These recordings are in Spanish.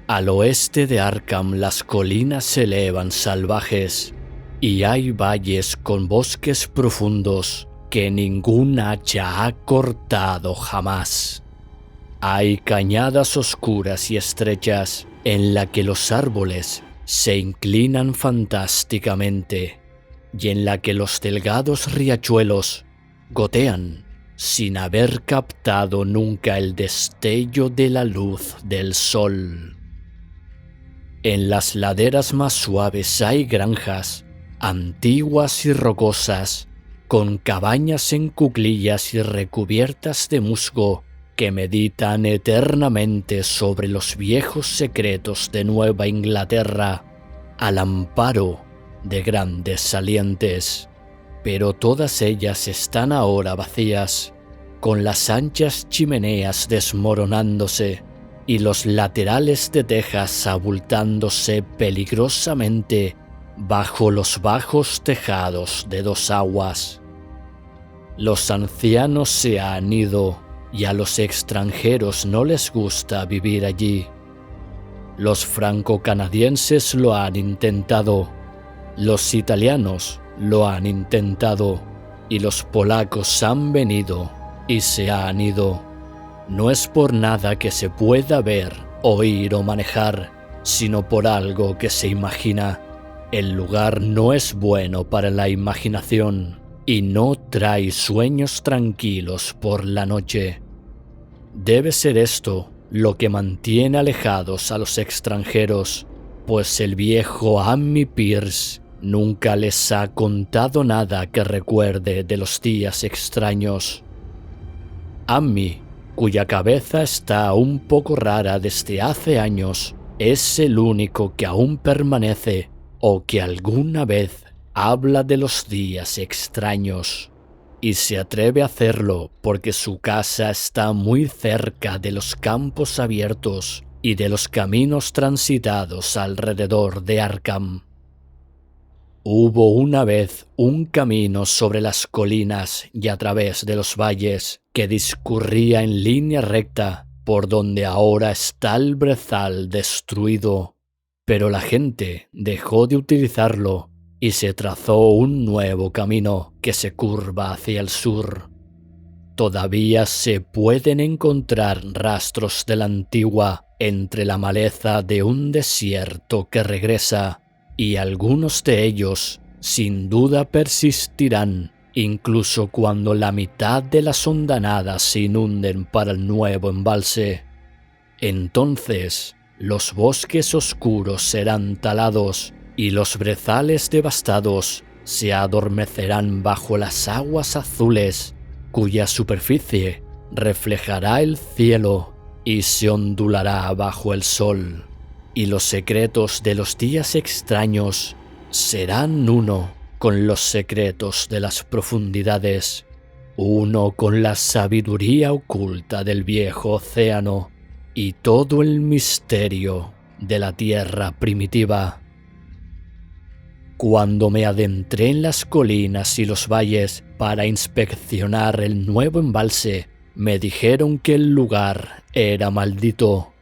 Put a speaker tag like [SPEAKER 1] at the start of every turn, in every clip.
[SPEAKER 1] Al oeste de Arkham las colinas se elevan salvajes y hay valles con bosques profundos que ningún hacha ha cortado jamás. Hay cañadas oscuras y estrechas en la que los árboles se inclinan fantásticamente y en la que los delgados riachuelos gotean sin haber captado nunca el destello de la luz del sol. En las laderas más suaves hay granjas, antiguas y rocosas, con cabañas en cuclillas y recubiertas de musgo que meditan eternamente sobre los viejos secretos de Nueva Inglaterra, al amparo de grandes salientes. Pero todas ellas están ahora vacías, con las anchas chimeneas desmoronándose y los laterales de tejas abultándose peligrosamente bajo los bajos tejados de dos aguas. Los ancianos se han ido y a los extranjeros no les gusta vivir allí. Los franco-canadienses lo han intentado, los italianos lo han intentado y los polacos han venido y se han ido. No es por nada que se pueda ver, oír o manejar, sino por algo que se imagina. El lugar no es bueno para la imaginación y no trae sueños tranquilos por la noche. Debe ser esto lo que mantiene alejados a los extranjeros, pues el viejo Ammi Pierce nunca les ha contado nada que recuerde de los días extraños. Ammi, cuya cabeza está un poco rara desde hace años, es el único que aún permanece o que alguna vez habla de los días extraños. Y se atreve a hacerlo porque su casa está muy cerca de los campos abiertos y de los caminos transitados alrededor de Arkham. Hubo una vez un camino sobre las colinas y a través de los valles que discurría en línea recta por donde ahora está el brezal destruido, pero la gente dejó de utilizarlo y se trazó un nuevo camino que se curva hacia el sur. Todavía se pueden encontrar rastros de la antigua entre la maleza de un desierto que regresa, y algunos de ellos sin duda persistirán incluso cuando la mitad de las hondanadas se inunden para el nuevo embalse. Entonces, los bosques oscuros serán talados y los brezales devastados se adormecerán bajo las aguas azules, cuya superficie reflejará el cielo y se ondulará bajo el sol. Y los secretos de los días extraños serán uno con los secretos de las profundidades, uno con la sabiduría oculta del viejo océano y todo el misterio de la tierra primitiva. Cuando me adentré en las colinas y los valles para inspeccionar el nuevo embalse, me dijeron que el lugar era maldito.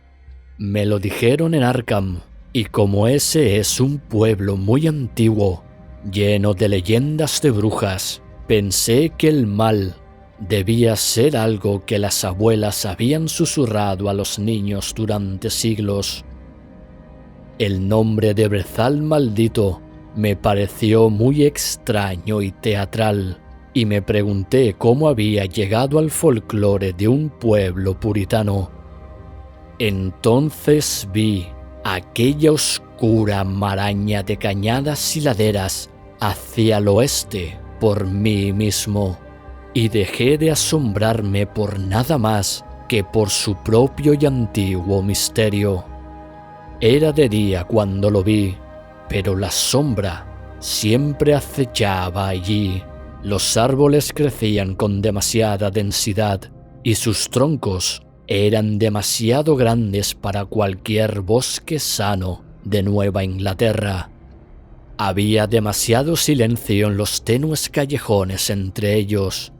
[SPEAKER 1] Me lo dijeron en Arkham, y como ese es un pueblo muy antiguo, lleno de leyendas de brujas, pensé que el mal debía ser algo que las abuelas habían susurrado a los niños durante siglos. El nombre de brezal maldito me pareció muy extraño y teatral, y me pregunté cómo había llegado al folclore de un pueblo puritano. Entonces vi aquella oscura maraña de cañadas y laderas hacia el oeste por mí mismo, y dejé de asombrarme por nada más que por su propio y antiguo misterio. Era de día cuando lo vi, pero la sombra siempre acechaba allí. Los árboles crecían con demasiada densidad y sus troncos eran demasiado grandes para cualquier bosque sano de Nueva Inglaterra. Había demasiado silencio en los tenues callejones entre ellos,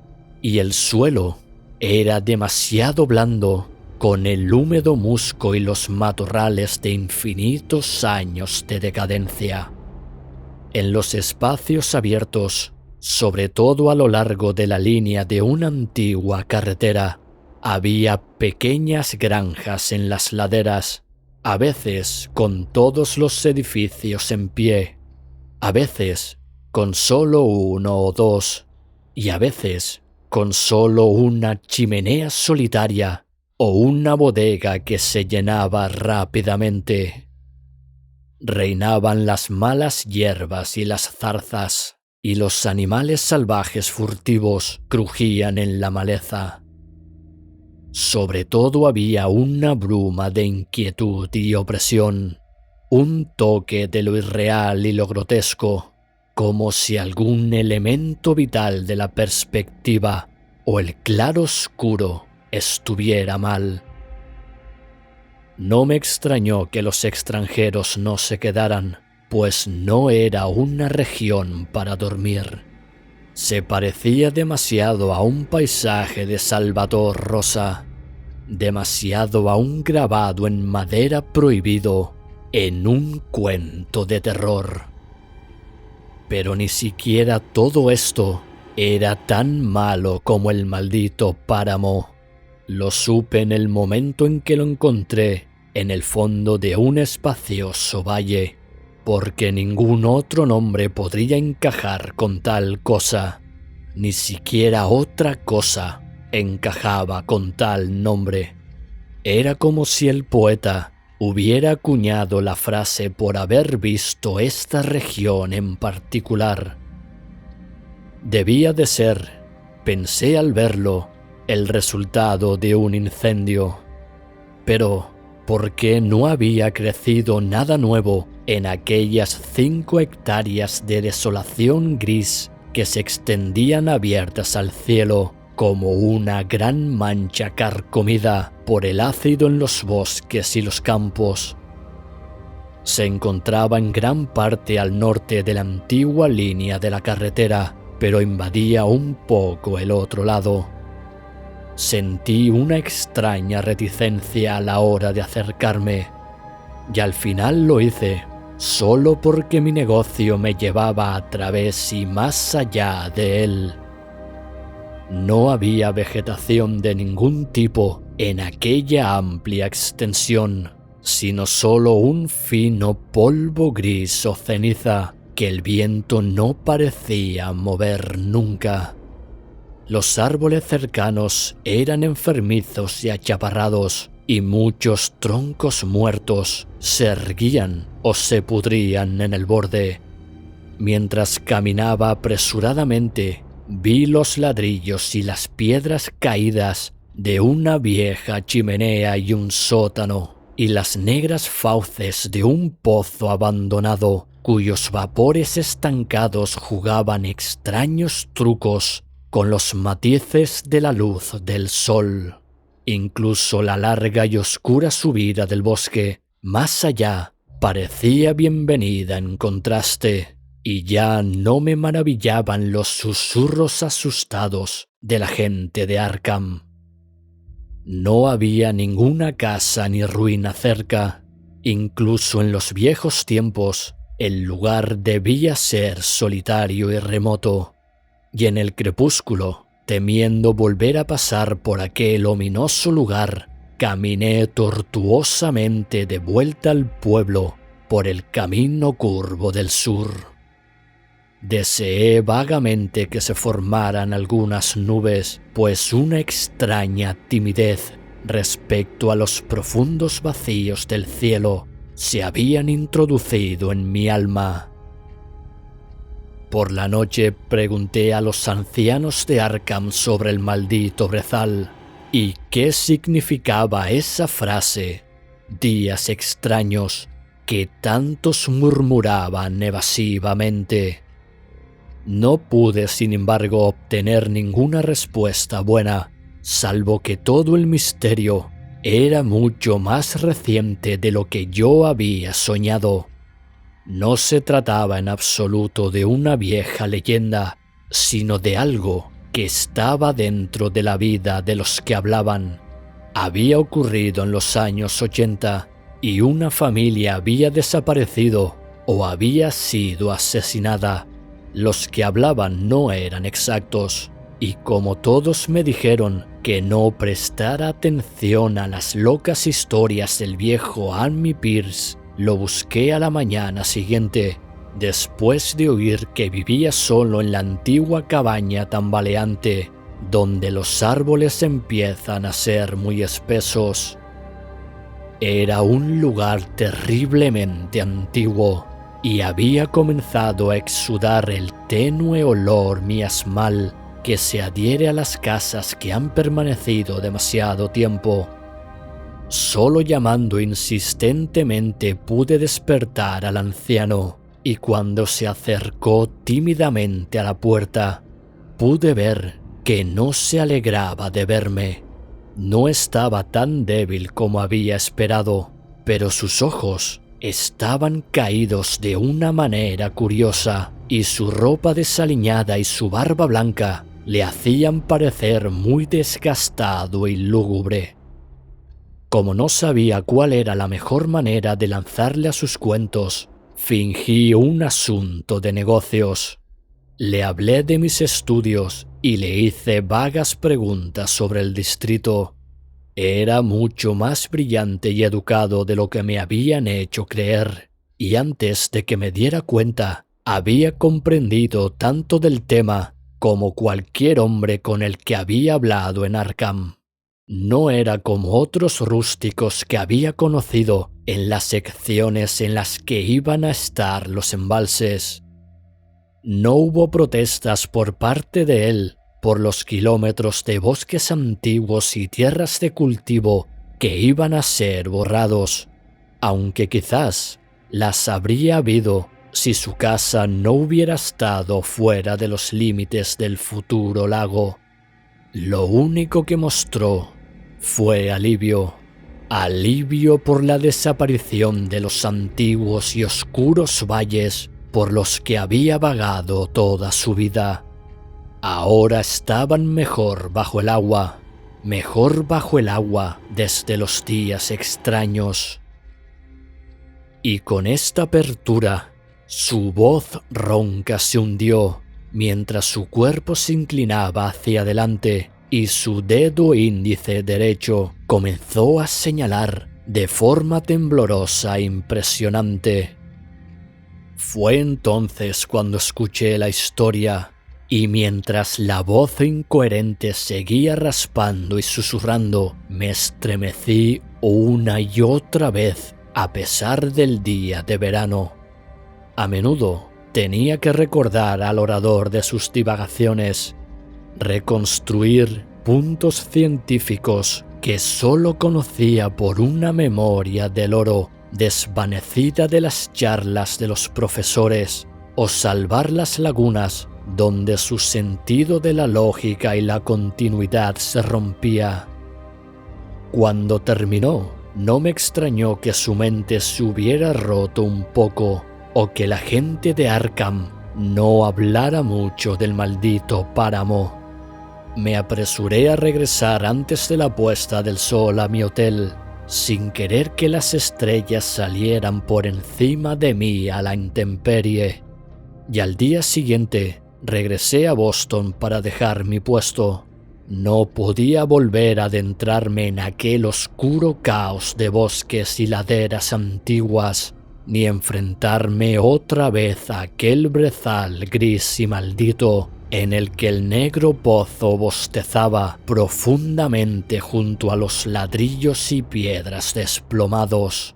[SPEAKER 1] y el suelo era demasiado blando con el húmedo musgo y los matorrales de infinitos años de decadencia. En los espacios abiertos, sobre todo a lo largo de la línea de una antigua carretera, había pequeñas granjas en las laderas, a veces con todos los edificios en pie, a veces con solo uno o dos, y a veces con solo una chimenea solitaria o una bodega que se llenaba rápidamente. Reinaban las malas hierbas y las zarzas, y los animales salvajes furtivos crujían en la maleza. Sobre todo había una bruma de inquietud y opresión, un toque de lo irreal y lo grotesco, como si algún elemento vital de la perspectiva o el claro oscuro estuviera mal. No me extrañó que los extranjeros no se quedaran, pues no era una región para dormir. Se parecía demasiado a un paisaje de Salvador Rosa, demasiado a un grabado en madera prohibido en un cuento de terror. Pero ni siquiera todo esto era tan malo como el maldito páramo. Lo supe en el momento en que lo encontré en el fondo de un espacioso valle, porque ningún otro nombre podría encajar con tal cosa. Ni siquiera otra cosa encajaba con tal nombre. Era como si el poeta hubiera acuñado la frase por haber visto esta región en particular. Debía de ser, pensé al verlo, el resultado de un incendio. Pero, ¿por qué no había crecido nada nuevo en aquellas 5 hectáreas de desolación gris que se extendían abiertas al cielo como una gran mancha carcomida por el ácido en los bosques y los campos? Se encontraba en gran parte al norte de la antigua línea de la carretera, pero invadía un poco el otro lado. Sentí una extraña reticencia a la hora de acercarme, y al final lo hice, solo porque mi negocio me llevaba a través y más allá de él. No había vegetación de ningún tipo en aquella amplia extensión, sino solo un fino polvo gris o ceniza que el viento no parecía mover nunca. Los árboles cercanos eran enfermizos y achaparrados, y muchos troncos muertos se erguían o se pudrían en el borde. Mientras caminaba apresuradamente, vi los ladrillos y las piedras caídas de una vieja chimenea y un sótano, y las negras fauces de un pozo abandonado, cuyos vapores estancados jugaban extraños trucos con los matices de la luz del sol. Incluso la larga y oscura subida del bosque, más allá, parecía bienvenida en contraste, y ya no me maravillaban los susurros asustados de la gente de Arkham. No había ninguna casa ni ruina cerca. Incluso en los viejos tiempos, el lugar debía ser solitario y remoto, y en el crepúsculo, temiendo volver a pasar por aquel ominoso lugar, caminé tortuosamente de vuelta al pueblo por el camino curvo del sur. Deseé vagamente que se formaran algunas nubes, pues una extraña timidez respecto a los profundos vacíos del cielo se habían introducido en mi alma. Por la noche pregunté a los ancianos de Arkham sobre el maldito brezal y qué significaba esa frase, días extraños, que tantos murmuraban evasivamente. No pude, sin embargo, obtener ninguna respuesta buena, salvo que todo el misterio era mucho más reciente de lo que yo había soñado. No se trataba en absoluto de una vieja leyenda, sino de algo que estaba dentro de la vida de los que hablaban, Había ocurrido en los años 80 y una familia había desaparecido o había sido asesinada. Los que hablaban no eran exactos, y como todos me dijeron que no prestara atención a las locas historias del viejo Anmy Pierce, lo busqué a la mañana siguiente, después de oír que vivía solo en la antigua cabaña tambaleante, donde los árboles empiezan a ser muy espesos. Era un lugar terriblemente antiguo y había comenzado a exudar el tenue olor miasmal que se adhiere a las casas que han permanecido demasiado tiempo. Solo llamando insistentemente pude despertar al anciano, y cuando se acercó tímidamente a la puerta, pude ver que no se alegraba de verme. No estaba tan débil como había esperado, pero sus ojos estaban caídos de una manera curiosa, y su ropa desaliñada y su barba blanca le hacían parecer muy desgastado y lúgubre. Como no sabía cuál era la mejor manera de lanzarle a sus cuentos, fingí un asunto de negocios. Le hablé de mis estudios y le hice vagas preguntas sobre el distrito. Era mucho más brillante y educado de lo que me habían hecho creer, y antes de que me diera cuenta, había comprendido tanto del tema como cualquier hombre con el que había hablado en Arkham. No era como otros rústicos que había conocido en las secciones en las que iban a estar los embalses. No hubo protestas por parte de él por los kilómetros de bosques antiguos y tierras de cultivo que iban a ser borrados, aunque quizás las habría habido si su casa no hubiera estado fuera de los límites del futuro lago. Lo único que mostró fue alivio. Alivio por la desaparición de los antiguos y oscuros valles por los que había vagado toda su vida. Ahora estaban mejor bajo el agua desde los días extraños. Y con esta apertura, su voz ronca se hundió, mientras su cuerpo se inclinaba hacia adelante y su dedo índice derecho comenzó a señalar de forma temblorosa e impresionante. Fue entonces cuando escuché la historia, y mientras la voz incoherente seguía raspando y susurrando, me estremecí una y otra vez a pesar del día de verano. A menudo tenía que recordar al orador de sus divagaciones, reconstruir puntos científicos que solo conocía por una memoria del oro desvanecida de las charlas de los profesores, o salvar las lagunas donde su sentido de la lógica y la continuidad se rompía. Cuando terminó, no me extrañó que su mente se hubiera roto un poco, o que la gente de Arkham no hablara mucho del maldito páramo. Me apresuré a regresar antes de la puesta del sol a mi hotel, sin querer que las estrellas salieran por encima de mí a la intemperie, y al día siguiente regresé a Boston para dejar mi puesto. No podía volver a adentrarme en aquel oscuro caos de bosques y laderas antiguas, ni enfrentarme otra vez a aquel brezal gris y maldito en el que el negro pozo bostezaba profundamente junto a los ladrillos y piedras desplomados.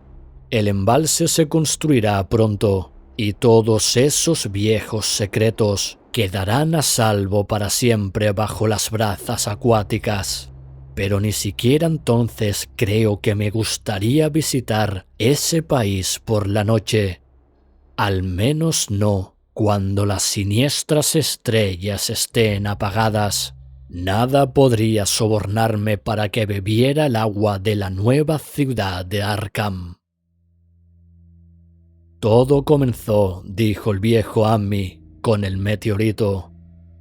[SPEAKER 1] El embalse se construirá pronto, y todos esos viejos secretos quedarán a salvo para siempre bajo las brazas acuáticas. Pero ni siquiera entonces creo que me gustaría visitar ese país por la noche. Al menos no cuando las siniestras estrellas estén apagadas. Nada podría sobornarme para que bebiera el agua de la nueva ciudad de Arkham. Todo comenzó, dijo el viejo Anmy, con el meteorito.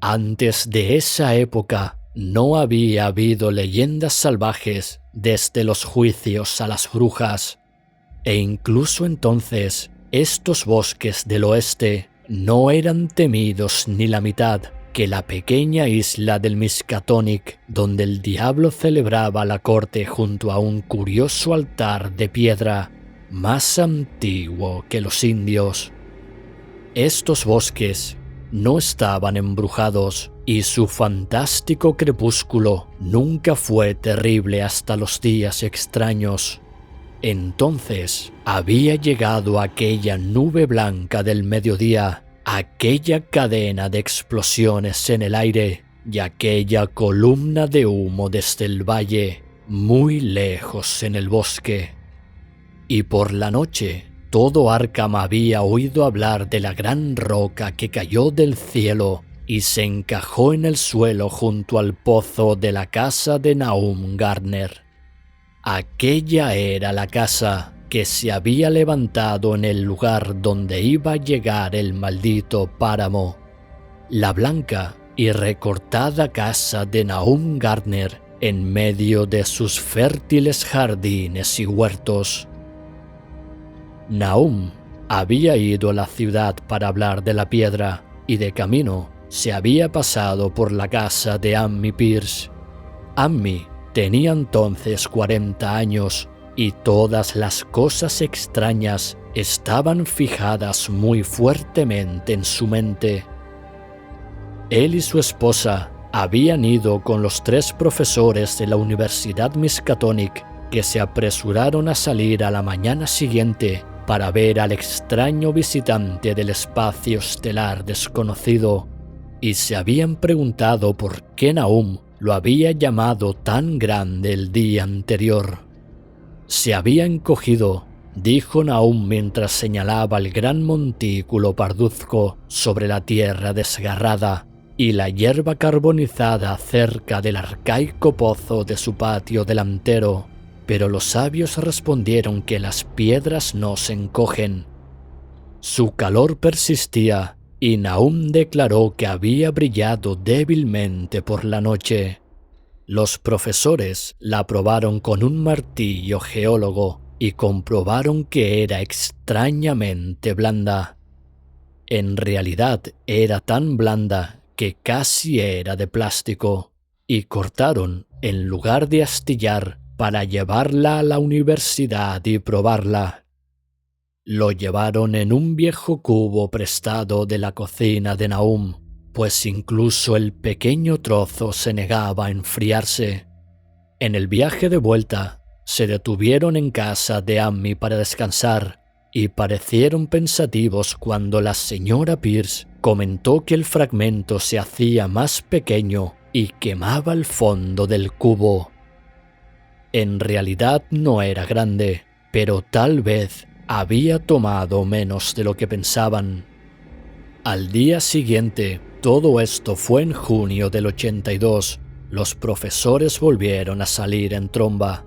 [SPEAKER 1] Antes de esa época, No había habido leyendas salvajes desde los juicios a las brujas, e incluso entonces estos bosques del oeste no eran temidos ni la mitad que la pequeña isla del Miskatonic, donde el diablo celebraba la corte junto a un curioso altar de piedra más antiguo que los indios. Estos bosques no estaban embrujados y su fantástico crepúsculo nunca fue terrible hasta los días extraños. Entonces había llegado aquella nube blanca del mediodía, aquella cadena de explosiones en el aire y aquella columna de humo desde el valle, muy lejos en el bosque. Y por la noche, todo Arkham había oído hablar de la gran roca que cayó del cielo y se encajó en el suelo junto al pozo de la casa de Nahum Gardner. Aquella era la casa que se había levantado en el lugar donde iba a llegar el maldito páramo. La blanca y recortada casa de Nahum Gardner en medio de sus fértiles jardines y huertos. Nahum había ido a la ciudad para hablar de la piedra y de camino se había pasado por la casa de Ammi Pierce. Ammi tenía entonces 40 años y todas las cosas extrañas estaban fijadas muy fuertemente en su mente. Él y su esposa habían ido con los 3 profesores de la Universidad Miskatonic que se apresuraron a salir a la mañana siguiente para ver al extraño visitante del espacio estelar desconocido, y se habían preguntado por qué Nahum lo había llamado tan grande el día anterior. Se había encogido, dijo Nahum mientras señalaba el gran montículo parduzco sobre la tierra desgarrada y la hierba carbonizada cerca del arcaico pozo de su patio delantero. Pero los sabios respondieron que las piedras no se encogen. Su calor persistía y Nahum declaró que había brillado débilmente por la noche. Los profesores la probaron con un martillo geólogo y comprobaron que era extrañamente blanda. En realidad era tan blanda que casi era de plástico, y cortaron en lugar de astillar para llevarla a la universidad y probarla. Lo llevaron en un viejo cubo prestado de la cocina de Nahum, pues incluso el pequeño trozo se negaba a enfriarse. En el viaje de vuelta, se detuvieron en casa de Ammi para descansar y parecieron pensativos cuando la señora Pierce comentó que el fragmento se hacía más pequeño y quemaba el fondo del cubo. En realidad no era grande, pero tal vez había tomado menos de lo que pensaban. Al día siguiente, todo esto fue en junio del 82, los profesores volvieron a salir en tromba.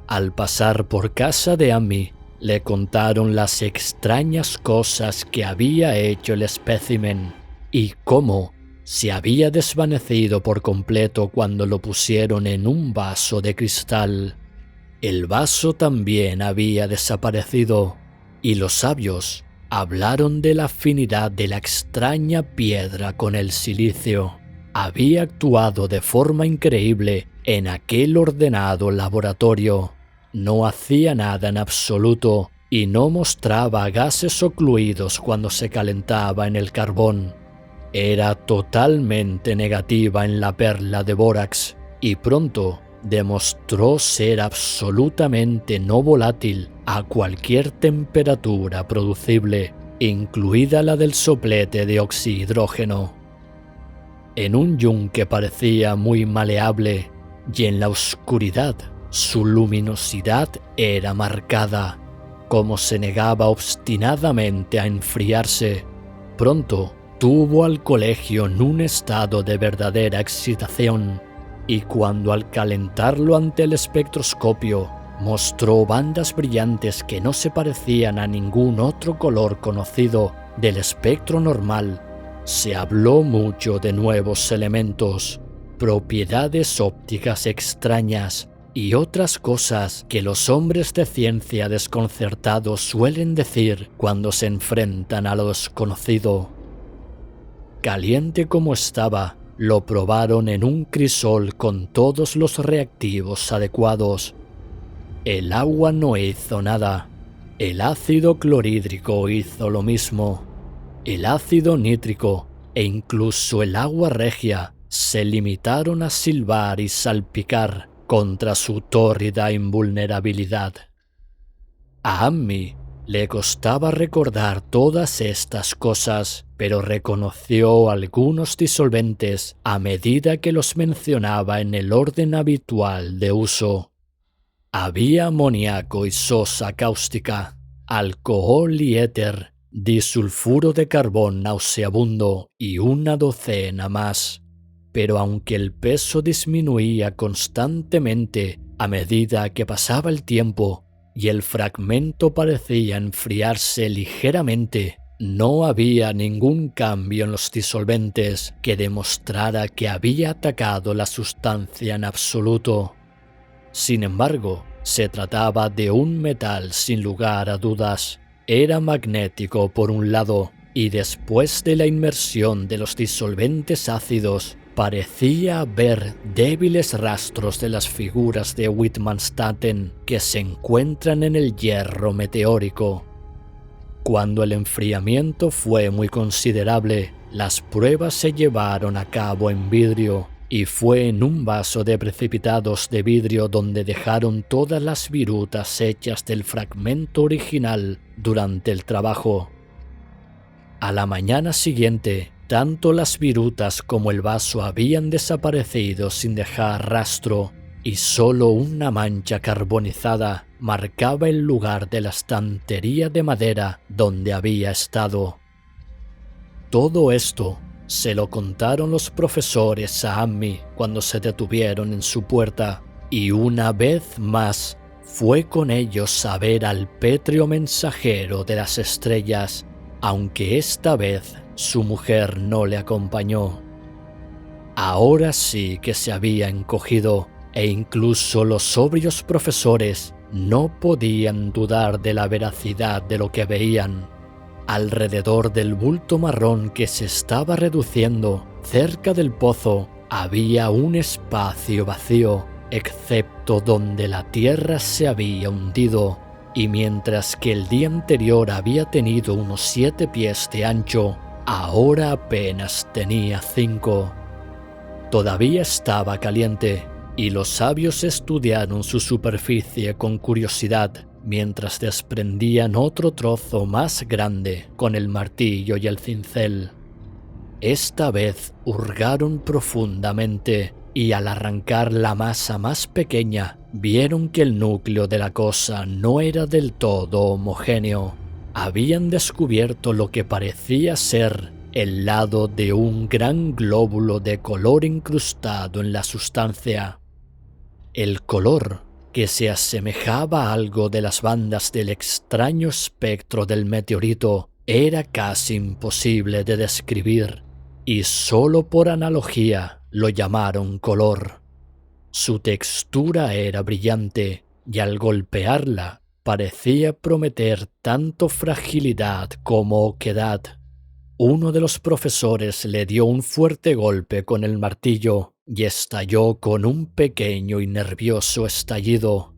[SPEAKER 1] Al pasar por casa de Ammi, le contaron las extrañas cosas que había hecho el espécimen y cómo se había desvanecido por completo cuando lo pusieron en un vaso de cristal. El vaso también había desaparecido, y los sabios hablaron de la afinidad de la extraña piedra con el silicio. Había actuado de forma increíble en aquel ordenado laboratorio. No hacía nada en absoluto y no mostraba gases ocluidos cuando se calentaba en el carbón. Era totalmente negativa en la perla de bórax y pronto demostró ser absolutamente no volátil a cualquier temperatura producible, incluida la del soplete de oxihidrógeno. En un yunque parecía muy maleable y en la oscuridad su luminosidad era marcada, como se negaba obstinadamente a enfriarse. Pronto tuvo al colegio en un estado de verdadera excitación, y cuando al calentarlo ante el espectroscopio mostró bandas brillantes que no se parecían a ningún otro color conocido del espectro normal, se habló mucho de nuevos elementos, propiedades ópticas extrañas y otras cosas que los hombres de ciencia desconcertados suelen decir cuando se enfrentan a lo desconocido. Caliente como estaba, lo probaron en un crisol con todos los reactivos adecuados. El agua no hizo nada. El ácido clorhídrico hizo lo mismo. El ácido nítrico e incluso el agua regia se limitaron a silbar y salpicar contra su tórrida invulnerabilidad. A Ammi le costaba recordar todas estas cosas, pero reconoció algunos disolventes a medida que los mencionaba en el orden habitual de uso. Había amoníaco y sosa cáustica, alcohol y éter, disulfuro de carbón nauseabundo y una docena más. Pero aunque el peso disminuía constantemente a medida que pasaba el tiempo y el fragmento parecía enfriarse ligeramente, no había ningún cambio en los disolventes que demostrara que había atacado la sustancia en absoluto. Sin embargo, se trataba de un metal sin lugar a dudas. Era magnético por un lado, y después de la inmersión de los disolventes ácidos, parecía haber débiles rastros de las figuras de Wittmannsstatten que se encuentran en el hierro meteórico. Cuando el enfriamiento fue muy considerable, las pruebas se llevaron a cabo en vidrio, y fue en un vaso de precipitados de vidrio donde dejaron todas las virutas hechas del fragmento original durante el trabajo. A la mañana siguiente, tanto las virutas como el vaso habían desaparecido sin dejar rastro, y solo una mancha carbonizada marcaba el lugar de la estantería de madera donde había estado. Todo esto se lo contaron los profesores a Ammi cuando se detuvieron en su puerta, y una vez más fue con ellos a ver al pétreo mensajero de las estrellas, aunque esta vez su mujer no le acompañó. Ahora sí que se había encogido, e incluso los sobrios profesores no podían dudar de la veracidad de lo que veían. Alrededor del bulto marrón que se estaba reduciendo cerca del pozo había un espacio vacío, excepto donde la tierra se había hundido, y mientras que el día anterior había tenido unos 7 pies de ancho, ahora apenas tenía 5. Todavía estaba caliente, y los sabios estudiaron su superficie con curiosidad, mientras desprendían otro trozo más grande con el martillo y el cincel. Esta vez hurgaron profundamente, y al arrancar la masa más pequeña, vieron que el núcleo de la cosa no era del todo homogéneo. Habían descubierto lo que parecía ser el lado de un gran glóbulo de color incrustado en la sustancia. El color, que se asemejaba a algo de las bandas del extraño espectro del meteorito, era casi imposible de describir, y solo por analogía lo llamaron color. Su textura era brillante, y al golpearla parecía prometer tanto fragilidad como oquedad. Uno de los profesores le dio un fuerte golpe con el martillo y estalló con un pequeño y nervioso estallido.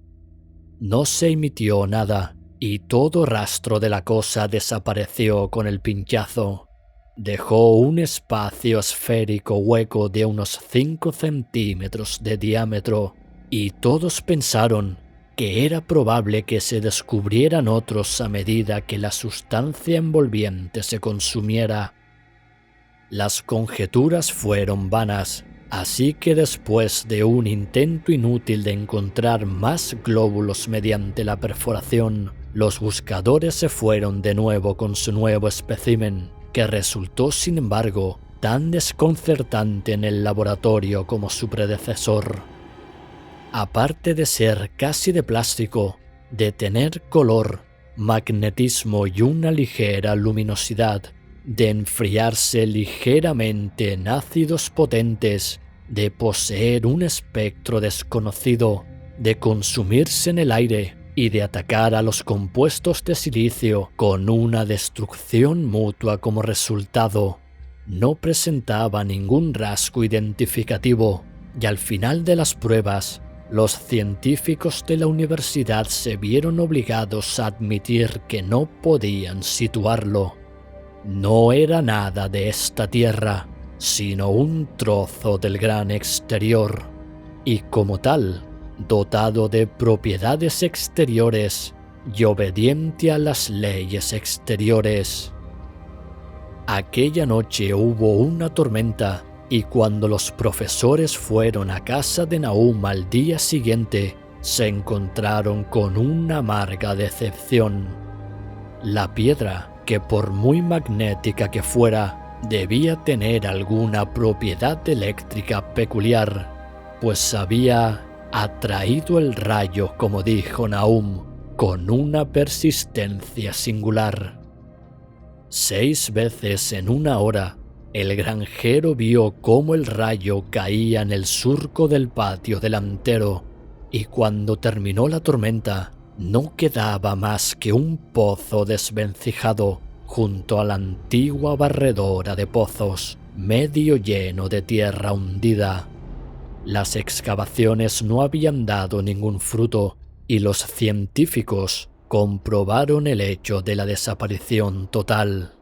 [SPEAKER 1] No se emitió nada, y todo rastro de la cosa desapareció con el pinchazo. Dejó un espacio esférico hueco de unos 5 centímetros de diámetro, y todos pensaron que era probable que se descubrieran otros a medida que la sustancia envolviente se consumiera. Las conjeturas fueron vanas, así que después de un intento inútil de encontrar más glóbulos mediante la perforación, los buscadores se fueron de nuevo con su nuevo espécimen, que resultó sin embargo tan desconcertante en el laboratorio como su predecesor. Aparte de ser casi de plástico, de tener color, magnetismo y una ligera luminosidad, de enfriarse ligeramente en ácidos potentes, de poseer un espectro desconocido, de consumirse en el aire y de atacar a los compuestos de silicio con una destrucción mutua como resultado, no presentaba ningún rasgo identificativo, y al final de las pruebas, los científicos de la universidad se vieron obligados a admitir que no podían situarlo. No era nada de esta tierra, sino un trozo del gran exterior, y como tal, dotado de propiedades exteriores y obediente a las leyes exteriores. Aquella noche hubo una tormenta, y cuando los profesores fueron a casa de Nahum al día siguiente, se encontraron con una amarga decepción. La piedra, que por muy magnética que fuera, debía tener alguna propiedad eléctrica peculiar, pues había atraído el rayo, como dijo Nahum, con una persistencia singular. 6 veces en una hora, el granjero vio cómo el rayo caía en el surco del patio delantero, y cuando terminó la tormenta, no quedaba más que un pozo desvencijado junto a la antigua barredora de pozos, medio lleno de tierra hundida. Las excavaciones no habían dado ningún fruto, y los científicos comprobaron el hecho de la desaparición total.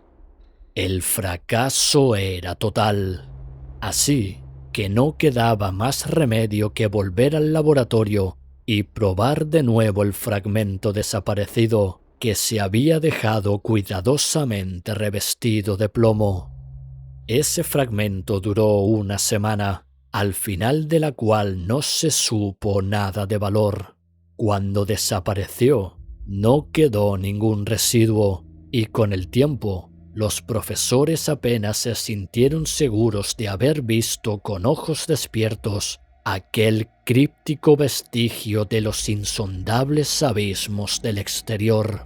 [SPEAKER 1] El fracaso era total, así que no quedaba más remedio que volver al laboratorio y probar de nuevo el fragmento desaparecido que se había dejado cuidadosamente revestido de plomo. Ese fragmento duró una semana, al final de la cual no se supo nada de valor. Cuando desapareció, no quedó ningún residuo, y con el tiempo, los profesores apenas se sintieron seguros de haber visto con ojos despiertos aquel críptico vestigio de los insondables abismos del exterior,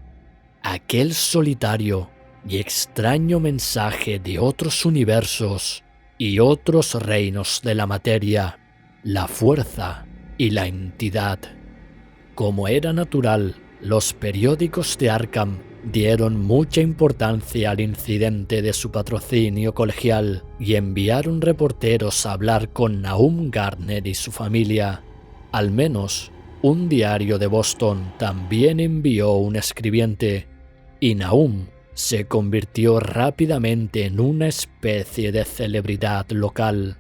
[SPEAKER 1] aquel solitario y extraño mensaje de otros universos y otros reinos de la materia, la fuerza y la entidad. Como era natural, los periódicos de Arkham dieron mucha importancia al incidente de su patrocinio colegial y enviaron reporteros a hablar con Nahum Gardner y su familia. Al menos, un diario de Boston también envió un escribiente, y Nahum se convirtió rápidamente en una especie de celebridad local.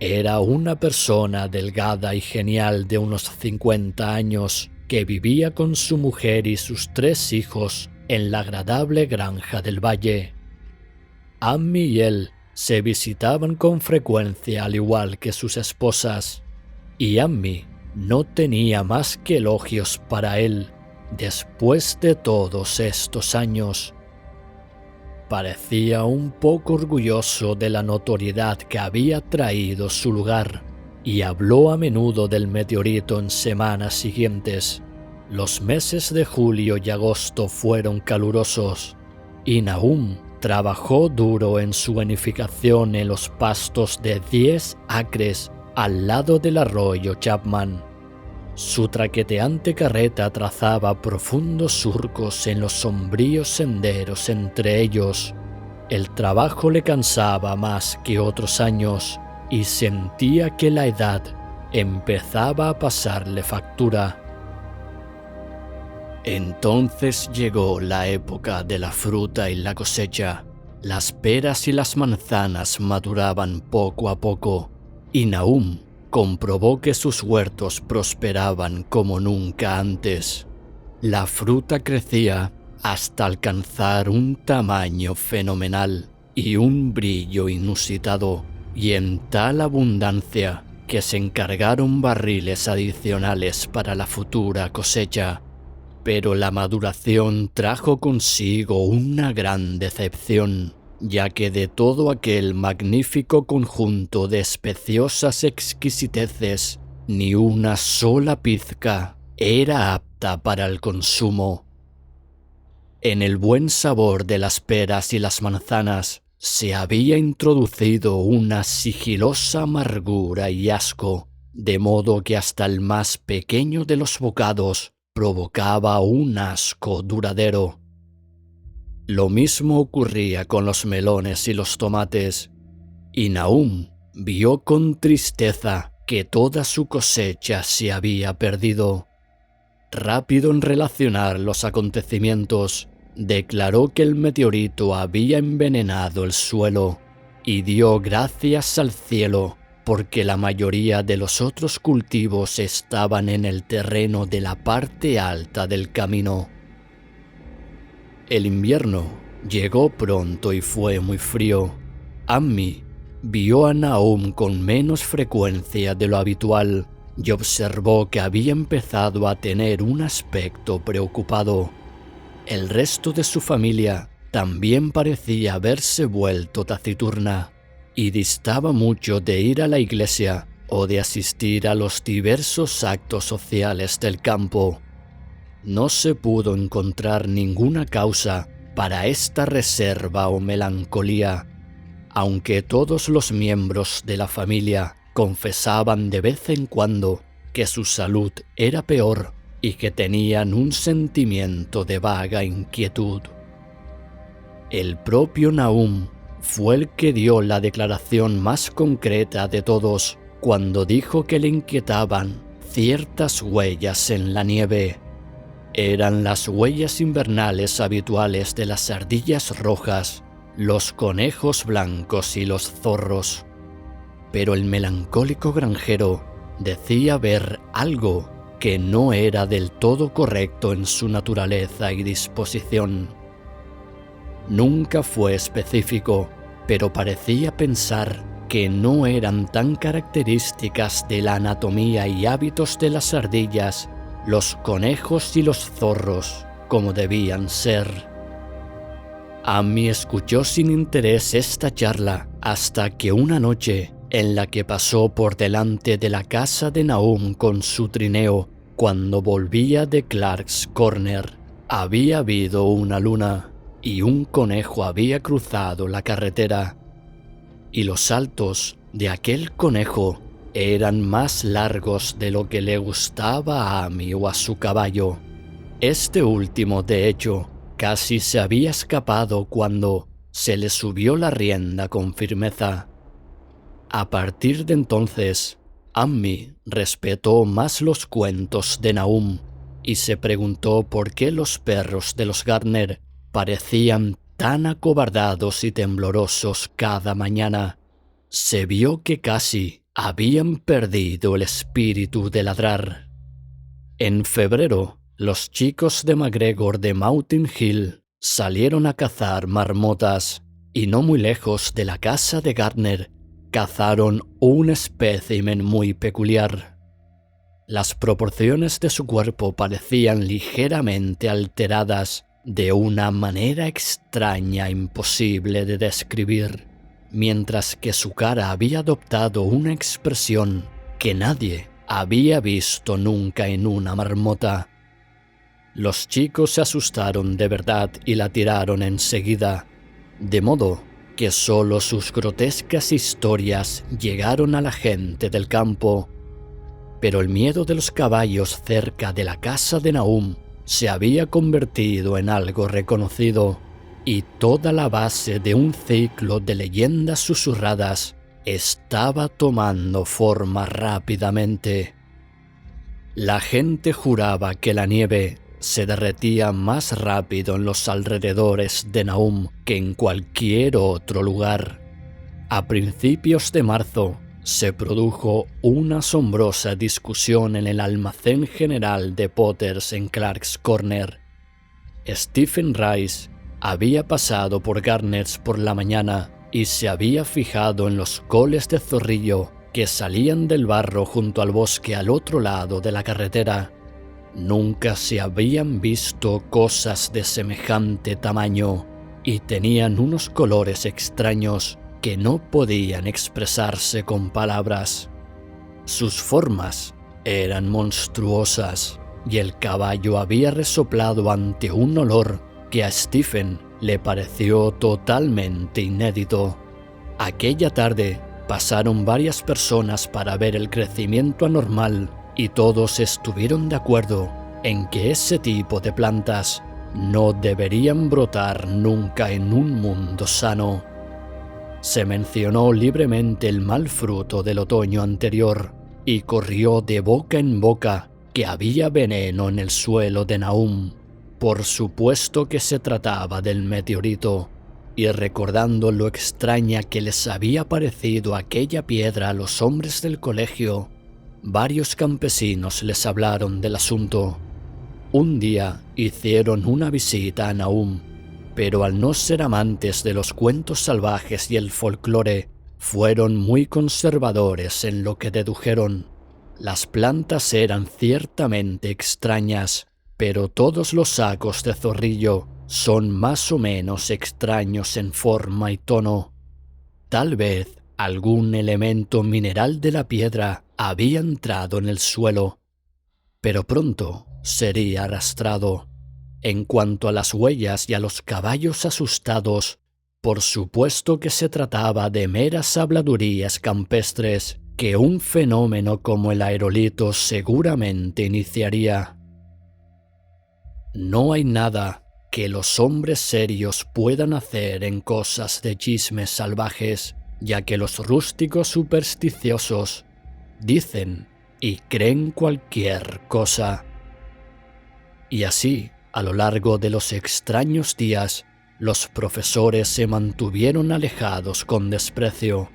[SPEAKER 1] Era una persona delgada y genial de unos 50 años, que vivía con su mujer y sus 3 hijos en la agradable granja del valle. Amy y él se visitaban con frecuencia al igual que sus esposas, y Amy no tenía más que elogios para él después de todos estos años. Parecía un poco orgulloso de la notoriedad que había traído su lugar, y habló a menudo del meteorito en semanas siguientes. Los meses de julio y agosto fueron calurosos, y Nahum trabajó duro en su edificación en los pastos de 10 acres al lado del arroyo Chapman. Su traqueteante carreta trazaba profundos surcos en los sombríos senderos entre ellos. El trabajo le cansaba más que otros años, y sentía que la edad empezaba a pasarle factura. Entonces llegó la época de la fruta y la cosecha. Las peras y las manzanas maduraban poco a poco, y Nahum comprobó que sus huertos prosperaban como nunca antes. La fruta crecía hasta alcanzar un tamaño fenomenal y un brillo inusitado, y en tal abundancia que se encargaron barriles adicionales para la futura cosecha. Pero la maduración trajo consigo una gran decepción, ya que de todo aquel magnífico conjunto de especiosas exquisiteces, ni una sola pizca era apta para el consumo. En el buen sabor de las peras y las manzanas se había introducido una sigilosa amargura y asco, de modo que hasta el más pequeño de los bocados provocaba un asco duradero. Lo mismo ocurría con los melones y los tomates, y Nahum vio con tristeza que toda su cosecha se había perdido. Rápido en relacionar los acontecimientos, declaró que el meteorito había envenenado el suelo y dio gracias al cielo porque la mayoría de los otros cultivos estaban en el terreno de la parte alta del camino. El invierno llegó pronto y fue muy frío. Ammi vio a Nahum con menos frecuencia de lo habitual y observó que había empezado a tener un aspecto preocupado. El resto de su familia también parecía haberse vuelto taciturna y distaba mucho de ir a la iglesia o de asistir a los diversos actos sociales del campo. No se pudo encontrar ninguna causa para esta reserva o melancolía, aunque todos los miembros de la familia confesaban de vez en cuando que su salud era peor y que tenían un sentimiento de vaga inquietud. El propio Nahum fue el que dio la declaración más concreta de todos cuando dijo que le inquietaban ciertas huellas en la nieve. Eran las huellas invernales habituales de las ardillas rojas, los conejos blancos y los zorros. Pero el melancólico granjero decía ver algo que no era del todo correcto en su naturaleza y disposición. Nunca fue específico, pero parecía pensar que no eran tan características de la anatomía y hábitos de las ardillas, los conejos y los zorros como debían ser. Ammi escuchó sin interés esta charla hasta que una noche, en la que pasó por delante de la casa de Nahum con su trineo, cuando volvía de Clark's Corner, había habido una luna y un conejo había cruzado la carretera, y los saltos de aquel conejo eran más largos de lo que le gustaba a Ammi o a su caballo. Este último, de hecho, casi se había escapado cuando se le subió la rienda con firmeza. A partir de entonces, Ammi respetó más los cuentos de Nahum y se preguntó por qué los perros de los Gardner parecían tan acobardados y temblorosos cada mañana. Se vio que casi habían perdido el espíritu de ladrar. En febrero, los chicos de MacGregor de Mountain Hill salieron a cazar marmotas y no muy lejos de la casa de Gardner cazaron un espécimen muy peculiar. Las proporciones de su cuerpo parecían ligeramente alteradas de una manera extraña imposible de describir, mientras que su cara había adoptado una expresión que nadie había visto nunca en una marmota. Los chicos se asustaron de verdad y la tiraron enseguida, de modo que solo sus grotescas historias llegaron a la gente del campo. Pero el miedo de los caballos cerca de la casa de Nahum se había convertido en algo reconocido, y toda la base de un ciclo de leyendas susurradas estaba tomando forma rápidamente. La gente juraba que la nieve se derretía más rápido en los alrededores de Nahum que en cualquier otro lugar. A principios de marzo se produjo una asombrosa discusión en el almacén general de Potters en Clark's Corner. Stephen Rice había pasado por Gardner's por la mañana y se había fijado en los coles de zorrillo que salían del barro junto al bosque al otro lado de la carretera. Nunca se habían visto cosas de semejante tamaño y tenían unos colores extraños que no podían expresarse con palabras. Sus formas eran monstruosas y el caballo había resoplado ante un olor que a Stephen le pareció totalmente inédito. Aquella tarde pasaron varias personas para ver el crecimiento anormal y todos estuvieron de acuerdo en que ese tipo de plantas no deberían brotar nunca en un mundo sano. Se mencionó libremente el mal fruto del otoño anterior y corrió de boca en boca que había veneno en el suelo de Nahum. Por supuesto que se trataba del meteorito, y recordando lo extraña que les había parecido aquella piedra a los hombres del colegio, varios campesinos les hablaron del asunto. Un día hicieron una visita a Nahum, pero al no ser amantes de los cuentos salvajes y el folclore, fueron muy conservadores en lo que dedujeron. Las plantas eran ciertamente extrañas, pero todos los sacos de zorrillo son más o menos extraños en forma y tono. Tal vez algún elemento mineral de la piedra había entrado en el suelo, pero pronto sería arrastrado. En cuanto a las huellas y a los caballos asustados, por supuesto que se trataba de meras habladurías campestres que un fenómeno como el aerolito seguramente iniciaría. No hay nada que los hombres serios puedan hacer en cosas de chismes salvajes, ya que los rústicos supersticiosos dicen y creen cualquier cosa. Y así, a lo largo de los extraños días, los profesores se mantuvieron alejados con desprecio.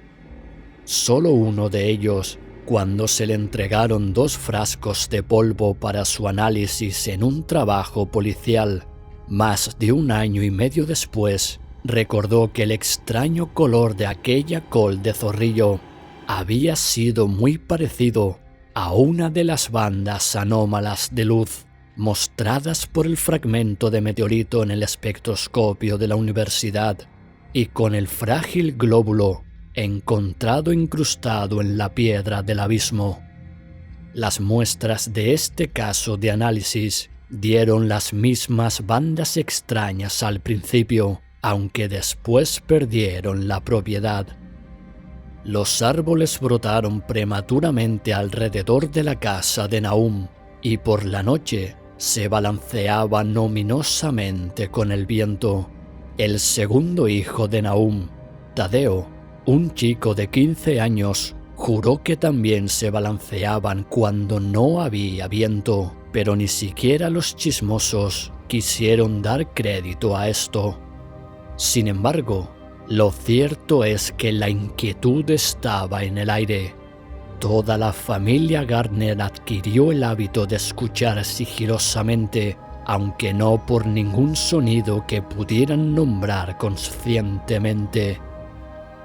[SPEAKER 1] Solo uno de ellos, cuando se le entregaron 2 frascos de polvo para su análisis en un trabajo policial, más de 1 año y medio después, recordó que el extraño color de aquella col de zorrillo había sido muy parecido a una de las bandas anómalas de luz mostradas por el fragmento de meteorito en el espectroscopio de la universidad, y con el frágil glóbulo encontrado incrustado en la piedra del abismo. Las muestras de este caso de análisis dieron las mismas bandas extrañas al principio, aunque después perdieron la propiedad. Los árboles brotaron prematuramente alrededor de la casa de Nahum, y por la noche se balanceaban ominosamente con el viento. El segundo hijo de Nahum, Tadeo, un chico de 15 años, juró que también se balanceaban cuando no había viento, pero ni siquiera los chismosos quisieron dar crédito a esto. Sin embargo, lo cierto es que la inquietud estaba en el aire. Toda la familia Gardner adquirió el hábito de escuchar sigilosamente, aunque no por ningún sonido que pudieran nombrar conscientemente.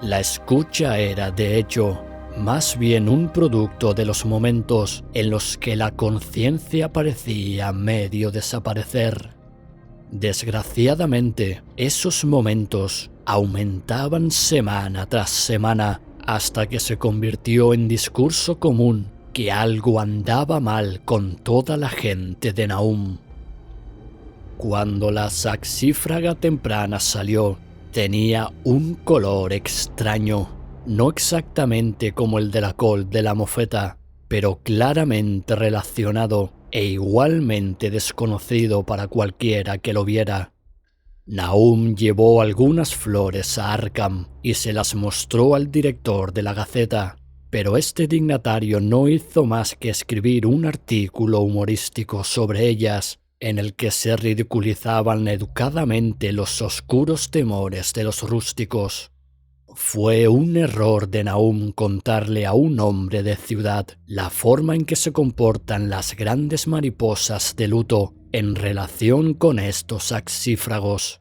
[SPEAKER 1] La escucha era, de hecho, más bien un producto de los momentos en los que la conciencia parecía medio desaparecer. Desgraciadamente, esos momentos aumentaban semana tras semana hasta que se convirtió en discurso común que algo andaba mal con toda la gente de Nahum. Cuando la saxífraga temprana salió, tenía un color extraño, no exactamente como el de la col de la mofeta, pero claramente relacionado e igualmente desconocido para cualquiera que lo viera. Nahum llevó algunas flores a Arkham y se las mostró al director de la Gaceta, pero este dignatario no hizo más que escribir un artículo humorístico sobre ellas, en el que se ridiculizaban educadamente los oscuros temores de los rústicos. Fue un error de Nahum contarle a un hombre de ciudad la forma en que se comportan las grandes mariposas de luto en relación con estos saxífragos.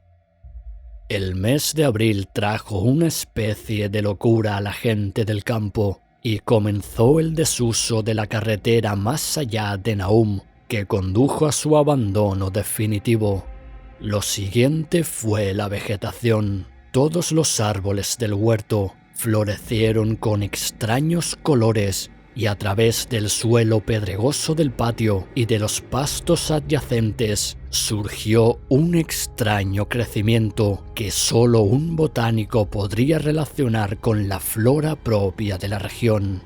[SPEAKER 1] El mes de abril trajo una especie de locura a la gente del campo y comenzó el desuso de la carretera más allá de Nahum, que condujo a su abandono definitivo. Lo siguiente fue la vegetación. Todos los árboles del huerto florecieron con extraños colores y a través del suelo pedregoso del patio y de los pastos adyacentes surgió un extraño crecimiento que solo un botánico podría relacionar con la flora propia de la región.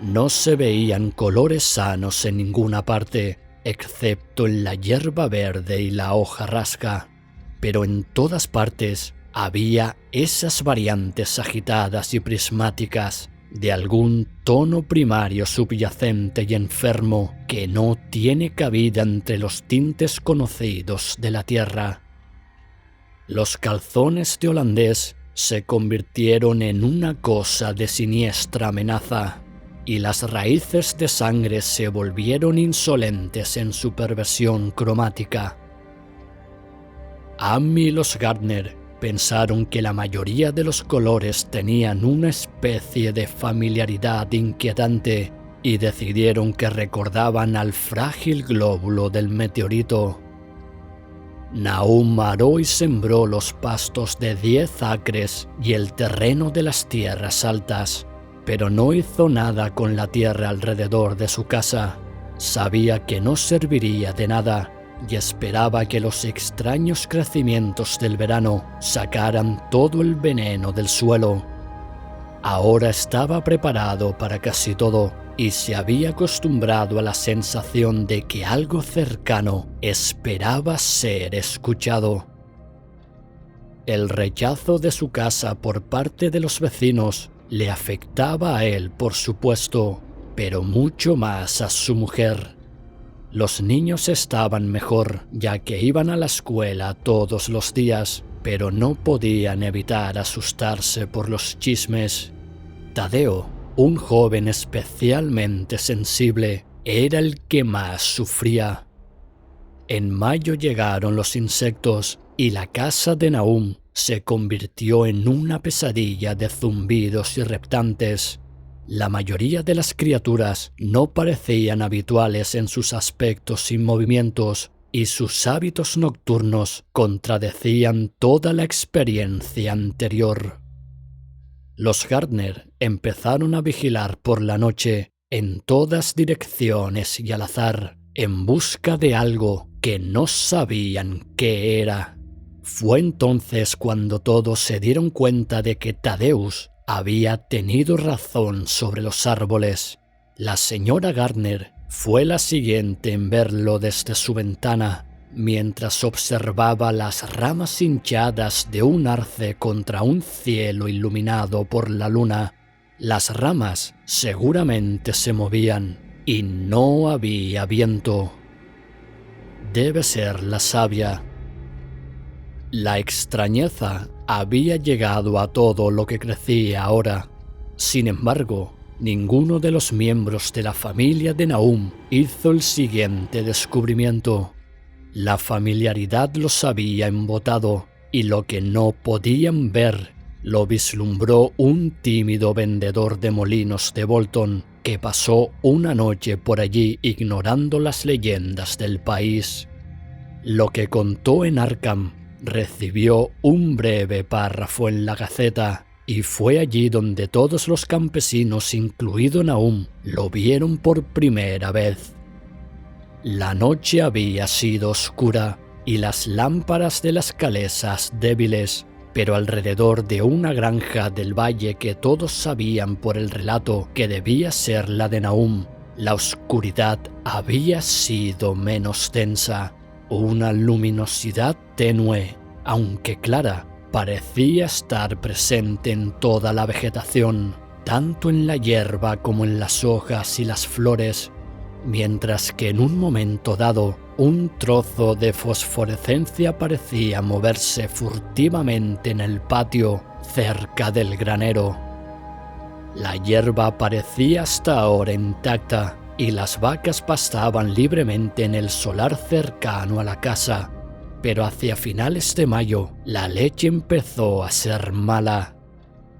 [SPEAKER 1] No se veían colores sanos en ninguna parte, excepto en la hierba verde y la hojarasca, pero en todas partes había esas variantes agitadas y prismáticas de algún tono primario subyacente y enfermo que no tiene cabida entre los tintes conocidos de la tierra. Los calzones de holandés se convirtieron en una cosa de siniestra amenaza, y las raíces de sangre se volvieron insolentes en su perversión cromática. Am y los Gardner pensaron que la mayoría de los colores tenían una especie de familiaridad inquietante y decidieron que recordaban al frágil glóbulo del meteorito. Nahum aró y sembró los pastos de 10 acres y el terreno de las tierras altas, pero no hizo nada con la tierra alrededor de su casa. Sabía que no serviría de nada y esperaba que los extraños crecimientos del verano sacaran todo el veneno del suelo. Ahora estaba preparado para casi todo y se había acostumbrado a la sensación de que algo cercano esperaba ser escuchado. El rechazo de su casa por parte de los vecinos le afectaba a él, por supuesto, pero mucho más a su mujer. Los niños estaban mejor, ya que iban a la escuela todos los días, pero no podían evitar asustarse por los chismes. Tadeo, un joven especialmente sensible, era el que más sufría. En mayo llegaron los insectos y la casa de Nahum se convirtió en una pesadilla de zumbidos y reptantes. La mayoría de las criaturas no parecían habituales en sus aspectos y movimientos, y sus hábitos nocturnos contradecían toda la experiencia anterior. Los Gardner empezaron a vigilar por la noche en todas direcciones y al azar, en busca de algo que no sabían qué era. Fue entonces cuando todos se dieron cuenta de que Thaddeus había tenido razón sobre los árboles. La señora Gardner fue la siguiente en verlo desde su ventana, mientras observaba las ramas hinchadas de un arce contra un cielo iluminado por la luna. Las ramas seguramente se movían y no había viento. Debe ser la savia. La extrañeza había llegado a todo lo que crecía ahora. Sin embargo, ninguno de los miembros de la familia de Nahum hizo el siguiente descubrimiento. La familiaridad los había embotado, y lo que no podían ver lo vislumbró un tímido vendedor de molinos de Bolton que pasó una noche por allí ignorando las leyendas del país. Lo que contó en Arkham recibió un breve párrafo en la Gaceta, y fue allí donde todos los campesinos, incluido Nahum, lo vieron por primera vez. La noche había sido oscura y las lámparas de las calesas débiles, pero alrededor de una granja del valle que todos sabían por el relato que debía ser la de Nahum, la oscuridad había sido menos densa. Una luminosidad tenue, aunque clara, parecía estar presente en toda la vegetación, tanto en la hierba como en las hojas y las flores, mientras que en un momento dado un trozo de fosforescencia parecía moverse furtivamente en el patio cerca del granero. La hierba parecía hasta ahora intacta y las vacas pastaban libremente en el solar cercano a la casa, pero hacia finales de mayo la leche empezó a ser mala.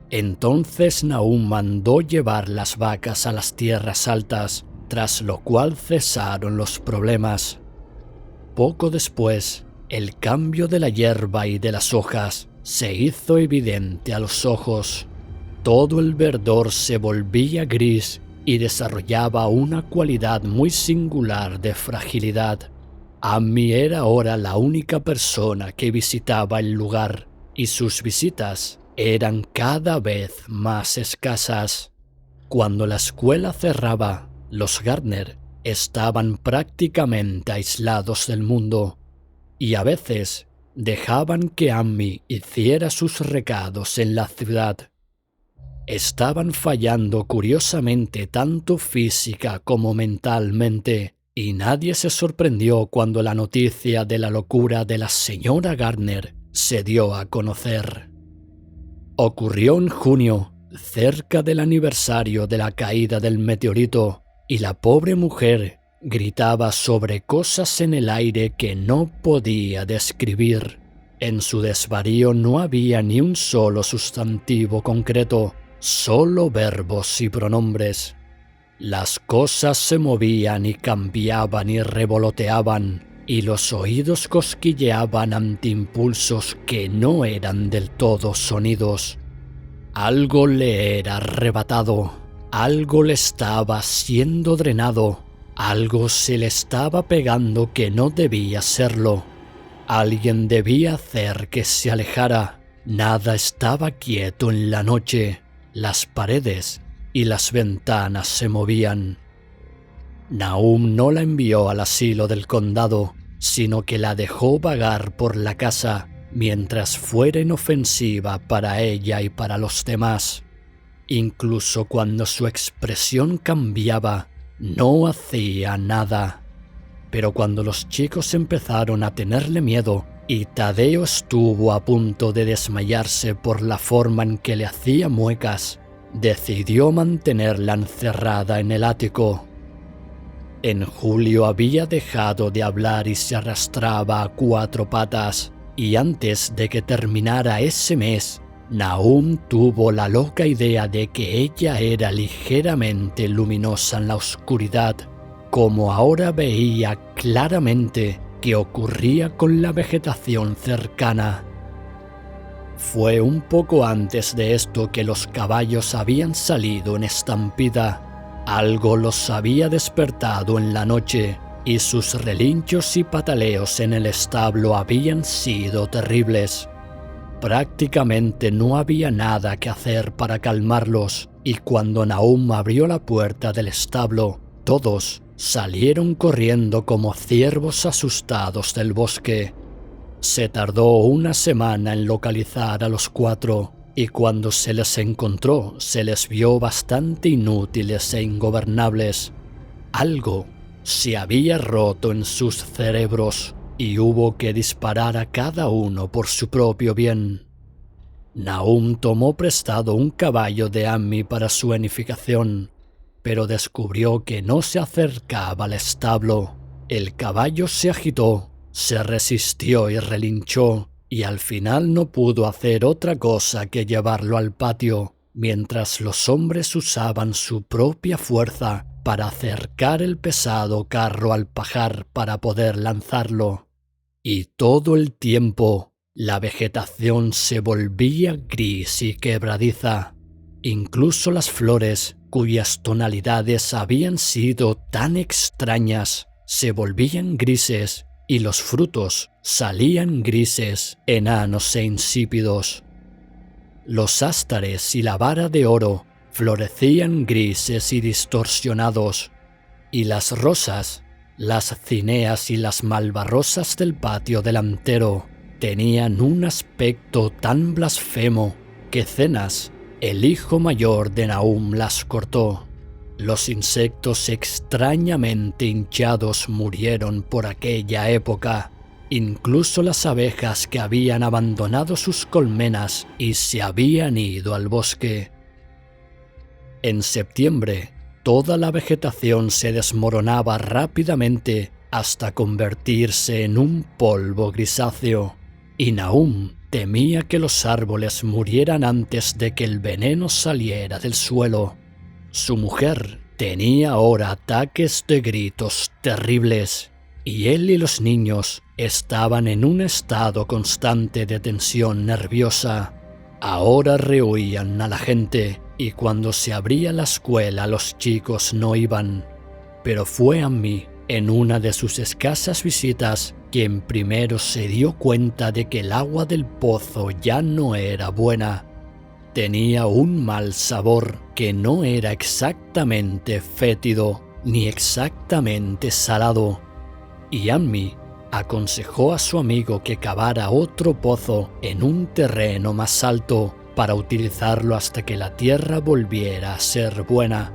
[SPEAKER 1] Entonces Nahum mandó llevar las vacas a las tierras altas, tras lo cual cesaron los problemas. Poco después, el cambio de la hierba y de las hojas se hizo evidente a los ojos. todo el verdor se volvía gris y desarrollaba una cualidad muy singular de fragilidad. Ammi era ahora la única persona que visitaba el lugar y sus visitas eran cada vez más escasas. Cuando la escuela cerraba, los Gardner estaban prácticamente aislados del mundo y a veces dejaban que Ammi hiciera sus recados en la ciudad. Estaban fallando curiosamente tanto física como mentalmente, y nadie se sorprendió cuando la noticia de la locura de la señora Gardner se dio a conocer. Ocurrió en junio, cerca del aniversario de la caída del meteorito, y la pobre mujer gritaba sobre cosas en el aire que no podía describir. En su desvarío no había ni un solo sustantivo concreto, solo verbos y pronombres. Las cosas se movían y cambiaban y revoloteaban, y los oídos cosquilleaban ante impulsos que no eran del todo sonidos. Algo le era arrebatado, algo le estaba siendo drenado, algo se le estaba pegando que no debía serlo. Alguien debía hacer que se alejara. Nada estaba quieto en la noche. Las paredes y las ventanas se movían. Nahum no la envió al asilo del condado, sino que la dejó vagar por la casa mientras fuera inofensiva para ella y para los demás. Incluso cuando su expresión cambiaba, no hacía nada. Pero cuando los chicos empezaron a tenerle miedo y Tadeo estuvo a punto de desmayarse por la forma en que le hacía muecas, decidió mantenerla encerrada en el ático. En julio había dejado de hablar y se arrastraba a cuatro patas, y antes de que terminara ese mes, Nahum tuvo la loca idea de que ella era ligeramente luminosa en la oscuridad, como ahora veía claramente que ocurría con la vegetación cercana. Fue un poco antes de esto que los caballos habían salido en estampida. Algo los había despertado en la noche, y sus relinchos y pataleos en el establo habían sido terribles. Prácticamente no había nada que hacer para calmarlos, y cuando Nahum abrió la puerta del establo, todos salieron corriendo como ciervos asustados del bosque. Se tardó una semana en localizar a los cuatro, y cuando se les encontró se les vio bastante inútiles e ingobernables. Algo se había roto en sus cerebros y hubo que disparar a cada uno por su propio bien. Nahum tomó prestado un caballo de Ammi para su edificación, pero descubrió que no se acercaba al establo. El caballo se agitó, se resistió y relinchó, y al final no pudo hacer otra cosa que llevarlo al patio, mientras los hombres usaban su propia fuerza para acercar el pesado carro al pajar para poder lanzarlo. Y todo el tiempo la vegetación se volvía gris y quebradiza. Incluso las flores, cuyas tonalidades habían sido tan extrañas, se volvían grises, y los frutos salían grises, enanos e insípidos. Los ástares y la vara de oro florecían grises y distorsionados, y las rosas, las cineas y las malvarrosas del patio delantero tenían un aspecto tan blasfemo que Cenas, el hijo mayor de Nahum, las cortó. Los insectos extrañamente hinchados murieron por aquella época. Incluso las abejas que habían abandonado sus colmenas y se habían ido al bosque. En septiembre, toda la vegetación se desmoronaba rápidamente hasta convertirse en un polvo grisáceo, y Nahum temía que los árboles murieran antes de que el veneno saliera del suelo. Su mujer tenía ahora ataques de gritos terribles, y él y los niños estaban en un estado constante de tensión nerviosa. Ahora rehuían a la gente y cuando se abría la escuela los chicos no iban. Pero fue a mí, en una de sus escasas visitas, quien primero se dio cuenta de que el agua del pozo ya no era buena. Tenía un mal sabor que no era exactamente fétido ni exactamente salado. Y Anmi aconsejó a su amigo que cavara otro pozo en un terreno más alto para utilizarlo hasta que la tierra volviera a ser buena.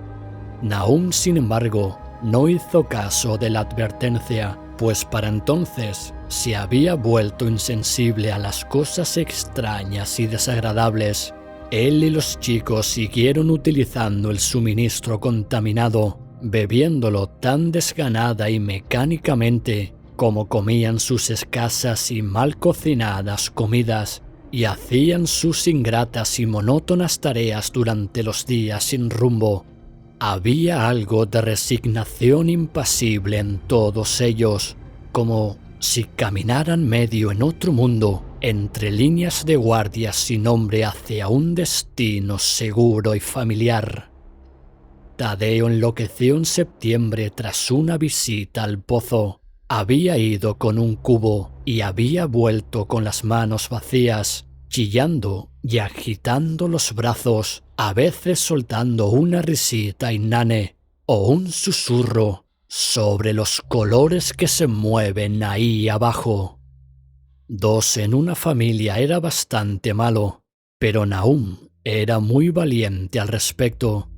[SPEAKER 1] Nahum, sin embargo, no hizo caso de la advertencia, pues para entonces se había vuelto insensible a las cosas extrañas y desagradables. Él y los chicos siguieron utilizando el suministro contaminado, bebiéndolo tan desganada y mecánicamente como comían sus escasas y mal cocinadas comidas, y hacían sus ingratas y monótonas tareas durante los días sin rumbo. Había algo de resignación impasible en todos ellos, como si caminaran medio en otro mundo, entre líneas de guardias sin nombre hacia un destino seguro y familiar. Tadeo enloqueció en septiembre tras una visita al pozo. Había ido con un cubo y había vuelto con las manos vacías, chillando y agitando los brazos, a veces soltando una risita inane o un susurro sobre los colores que se mueven ahí abajo. 2 en una familia era bastante malo, pero Nahum era muy valiente al respecto.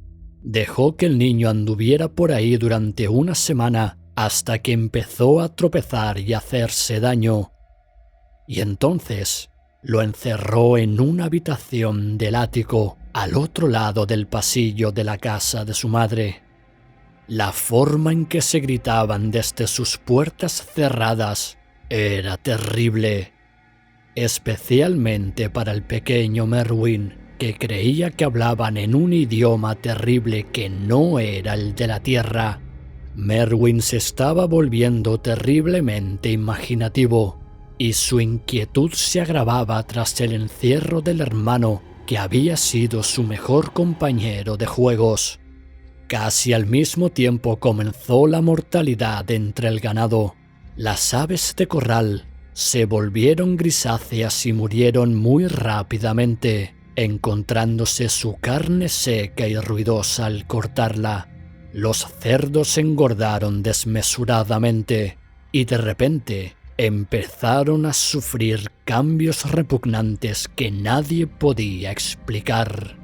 [SPEAKER 1] Dejó que el niño anduviera por ahí durante una semana hasta que empezó a tropezar y hacerse daño. Y entonces lo encerró en una habitación del ático al otro lado del pasillo de la casa de su madre. La forma en que se gritaban desde sus puertas cerradas era terrible, especialmente para el pequeño Merwin, que creía que hablaban en un idioma terrible que no era el de la tierra. Merwin se estaba volviendo terriblemente imaginativo, y su inquietud se agravaba tras el encierro del hermano que había sido su mejor compañero de juegos. Casi al mismo tiempo comenzó la mortalidad entre el ganado. Las aves de corral se volvieron grisáceas y murieron muy rápidamente, encontrándose su carne seca y ruidosa al cortarla. Los cerdos engordaron desmesuradamente y de repente empezaron a sufrir cambios repugnantes que nadie podía explicar.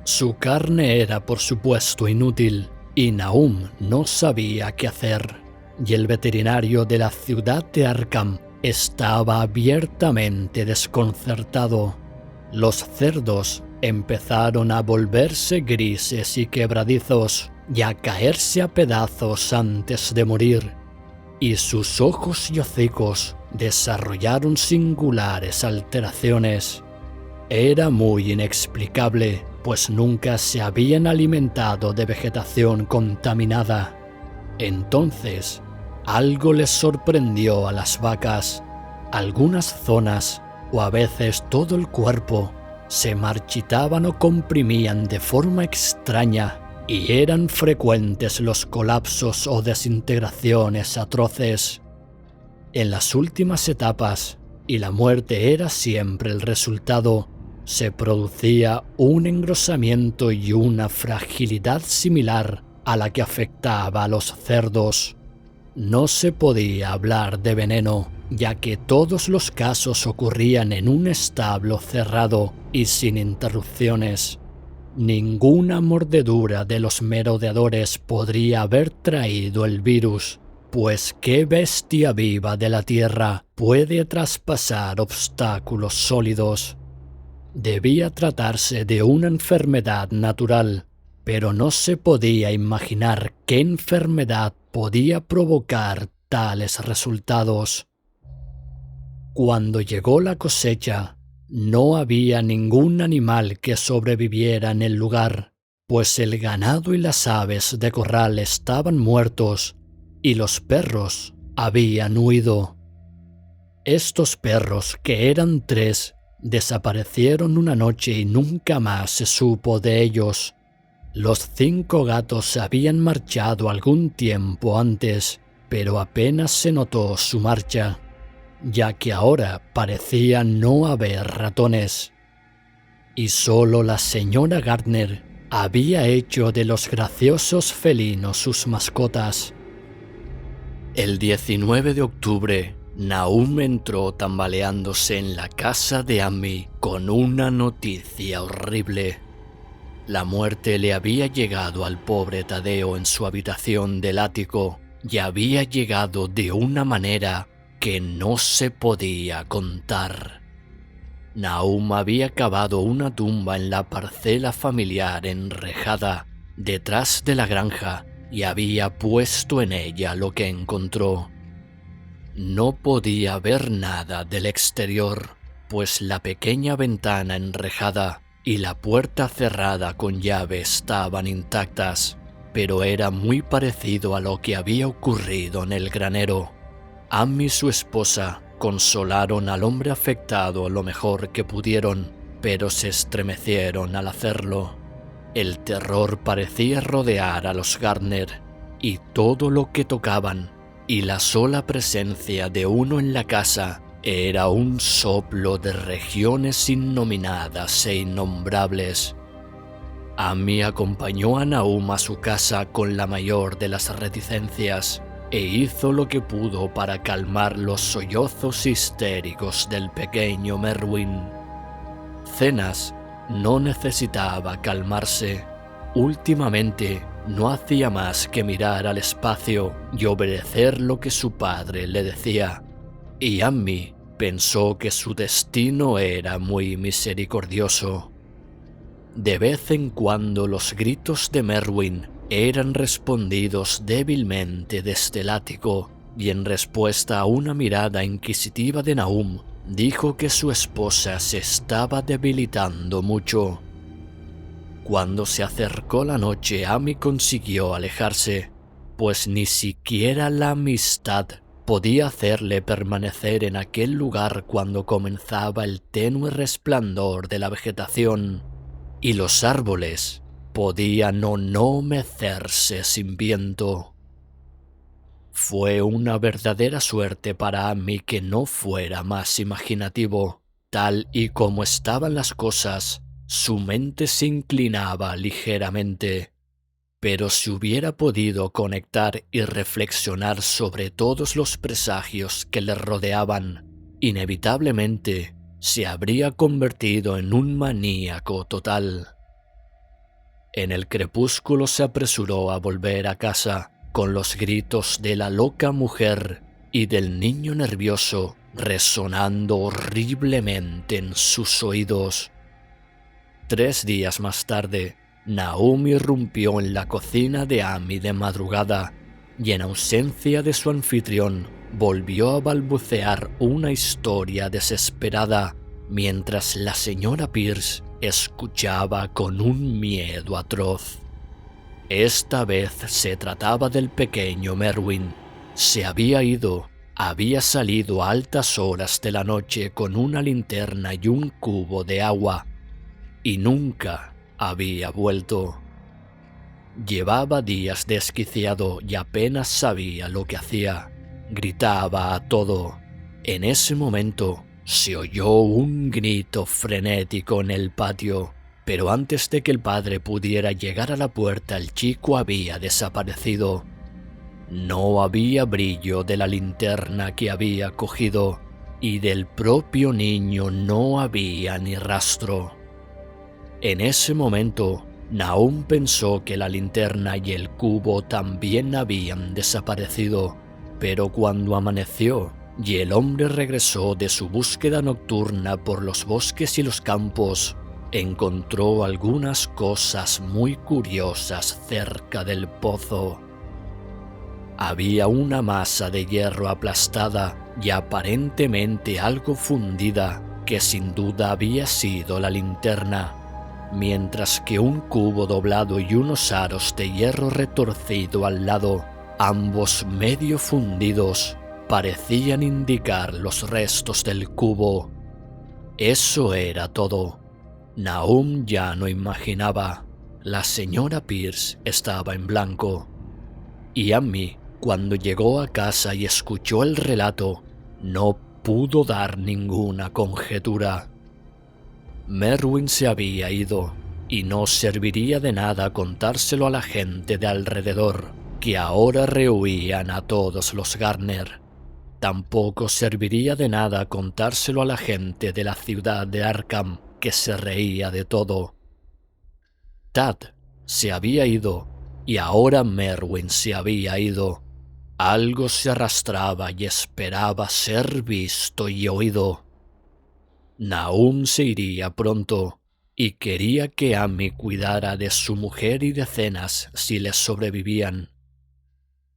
[SPEAKER 1] Su carne era por supuesto inútil y Nahum no sabía qué hacer, y el veterinario de la ciudad de Arkham estaba abiertamente desconcertado. Los cerdos empezaron a volverse grises y quebradizos y a caerse a pedazos antes de morir, y sus ojos y hocicos desarrollaron singulares alteraciones. Era muy inexplicable, pues nunca se habían alimentado de vegetación contaminada. Entonces, algo les sorprendió a las vacas. Algunas zonas, o a veces todo el cuerpo, se marchitaban o comprimían de forma extraña, y eran frecuentes los colapsos o desintegraciones atroces. En las últimas etapas, y la muerte era siempre el resultado, se producía un engrosamiento y una fragilidad similar a la que afectaba a los cerdos. No se podía hablar de veneno, ya que todos los casos ocurrían en un establo cerrado y sin interrupciones. Ninguna mordedura de los merodeadores podría haber traído el virus, pues qué bestia viva de la tierra puede traspasar obstáculos sólidos. Debía tratarse de una enfermedad natural, pero no se podía imaginar qué enfermedad podía provocar tales resultados. Cuando llegó la cosecha, no había ningún animal que sobreviviera en el lugar, pues el ganado y las aves de corral estaban muertos y los perros habían huido. Estos perros, que eran 3, Desaparecieron una noche y nunca más se supo de ellos. Los 5 gatos habían marchado algún tiempo antes, pero apenas se notó su marcha, ya que ahora parecía no haber ratones. Y solo la señora Gardner había hecho de los graciosos felinos sus mascotas. El 19 de octubre, Nahum entró tambaleándose en la casa de Amy con una noticia horrible. La muerte le había llegado al pobre Tadeo en su habitación del ático y había llegado de una manera que no se podía contar. Nahum había cavado una tumba en la parcela familiar enrejada detrás de la granja y había puesto en ella lo que encontró. No podía ver nada del exterior, pues la pequeña ventana enrejada y la puerta cerrada con llave estaban intactas, pero era muy parecido a lo que había ocurrido en el granero. Amy y su esposa consolaron al hombre afectado lo mejor que pudieron, pero se estremecieron al hacerlo. El terror parecía rodear a los Gardner y todo lo que tocaban, y la sola presencia de uno en la casa era un soplo de regiones innominadas e innombrables. Amy acompañó a Nahum a su casa con la mayor de las reticencias e hizo lo que pudo para calmar los sollozos histéricos del pequeño Merwin. Zenas no necesitaba calmarse. Últimamente no hacía más que mirar al espacio y obedecer lo que su padre le decía, y Amy pensó que su destino era muy misericordioso. De vez en cuando los gritos de Merwin eran respondidos débilmente desde el ático, y en respuesta a una mirada inquisitiva de Nahum, dijo que su esposa se estaba debilitando mucho. Cuando se acercó la noche, Amy consiguió alejarse, pues ni siquiera la amistad podía hacerle permanecer en aquel lugar cuando comenzaba el tenue resplandor de la vegetación, y los árboles podían o no mecerse sin viento. Fue una verdadera suerte para Amy que no fuera más imaginativo. Tal y como estaban las cosas, su mente se inclinaba ligeramente, pero si hubiera podido conectar y reflexionar sobre todos los presagios que le rodeaban, inevitablemente se habría convertido en un maníaco total. En el crepúsculo se apresuró a volver a casa, con los gritos de la loca mujer y del niño nervioso resonando horriblemente en sus oídos. 3 días más tarde, Nahum irrumpió en la cocina de Amy de madrugada y en ausencia de su anfitrión volvió a balbucear una historia desesperada mientras la señora Pierce escuchaba con un miedo atroz. Esta vez se trataba del pequeño Merwin. Se había ido, había salido a altas horas de la noche con una linterna y un cubo de agua, y nunca había vuelto. Llevaba días desquiciado y apenas sabía lo que hacía. Gritaba a todo. En ese momento se oyó un grito frenético en el patio, pero antes de que el padre pudiera llegar a la puerta, el chico había desaparecido. No había brillo de la linterna que había cogido, y del propio niño no había ni rastro. En ese momento, Nahum pensó que la linterna y el cubo también habían desaparecido, pero cuando amaneció y el hombre regresó de su búsqueda nocturna por los bosques y los campos, encontró algunas cosas muy curiosas cerca del pozo. Había una masa de hierro aplastada y aparentemente algo fundida, que sin duda había sido la linterna, mientras que un cubo doblado y unos aros de hierro retorcido al lado, ambos medio fundidos, parecían indicar los restos del cubo. Eso era todo. Nahum ya no imaginaba. La señora Pierce estaba en blanco. Y Ammi, cuando llegó a casa y escuchó el relato, no pudo dar ninguna conjetura. Merwin se había ido, y no serviría de nada contárselo a la gente de alrededor, que ahora rehuían a todos los Gardner. Tampoco serviría de nada contárselo a la gente de la ciudad de Arkham, que se reía de todo. Tad se había ido, y ahora Merwin se había ido. Algo se arrastraba y esperaba ser visto y oído. Nahum se iría pronto, y quería que Ammi cuidara de su mujer y de Zenas si les sobrevivían.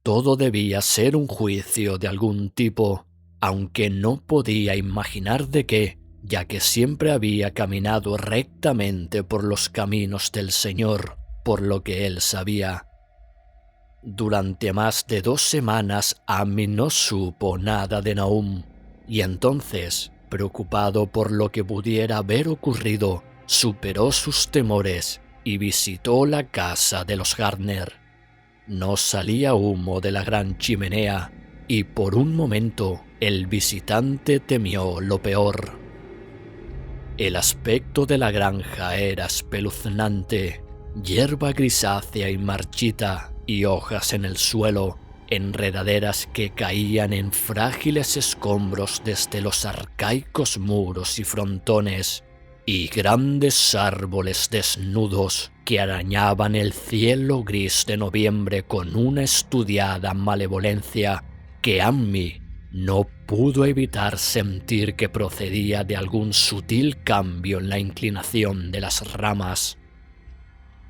[SPEAKER 1] Todo debía ser un juicio de algún tipo, aunque no podía imaginar de qué, ya que siempre había caminado rectamente por los caminos del Señor, por lo que él sabía. Durante más de 2 semanas Ammi no supo nada de Nahum, y entonces, preocupado por lo que pudiera haber ocurrido, superó sus temores y visitó la casa de los Gardner. No salía humo de la gran chimenea, y por un momento el visitante temió lo peor. El aspecto de la granja era espeluznante: hierba grisácea y marchita, y hojas en el suelo, enredaderas que caían en frágiles escombros desde los arcaicos muros y frontones, y grandes árboles desnudos que arañaban el cielo gris de noviembre con una estudiada malevolencia que Ammi no pudo evitar sentir que procedía de algún sutil cambio en la inclinación de las ramas.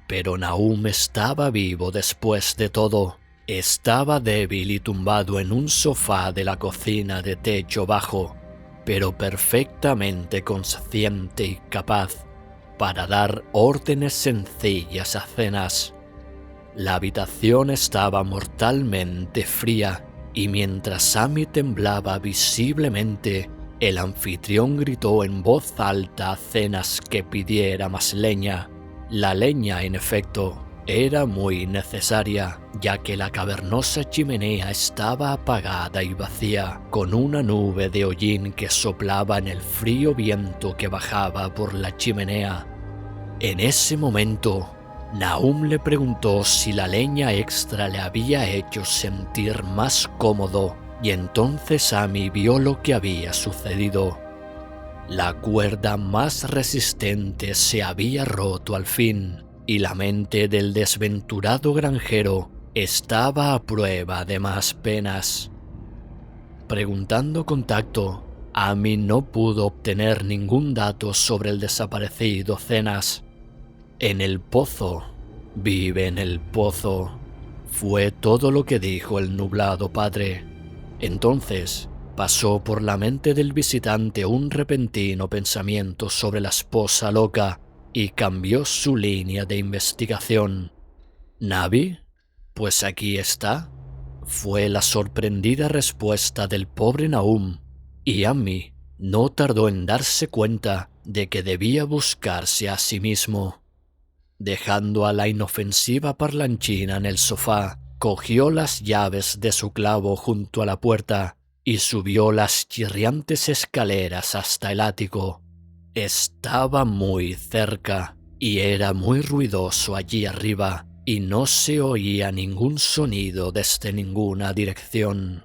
[SPEAKER 1] Pero Nahum estaba vivo después de todo. Estaba débil y tumbado en un sofá de la cocina de techo bajo, pero perfectamente consciente y capaz para dar órdenes sencillas a Zenas. La habitación estaba mortalmente fría, y mientras Ammi temblaba visiblemente, el anfitrión gritó en voz alta a Zenas que pidiera más leña. La leña, en efecto, era muy necesaria, ya que la cavernosa chimenea estaba apagada y vacía, con una nube de hollín que soplaba en el frío viento que bajaba por la chimenea. En ese momento, Nahum le preguntó si la leña extra le había hecho sentir más cómodo, y entonces Ammi vio lo que había sucedido. La cuerda más resistente se había roto al fin, y la mente del desventurado granjero estaba a prueba de más penas. Preguntando con tacto, Ammi no pudo obtener ningún dato sobre el desaparecido Zenas. En el pozo, vive en el pozo, fue todo lo que dijo el nublado padre. Entonces pasó por la mente del visitante un repentino pensamiento sobre la esposa loca y cambió su línea de investigación. ¿Navi? Pues aquí está, fue la sorprendida respuesta del pobre Nahum, y Ammi no tardó en darse cuenta de que debía buscarse a sí mismo. Dejando a la inofensiva parlanchina en el sofá, cogió las llaves de su clavo junto a la puerta y subió las chirriantes escaleras hasta el ático. Estaba muy cerca, y era muy ruidoso allí arriba, y no se oía ningún sonido desde ninguna dirección.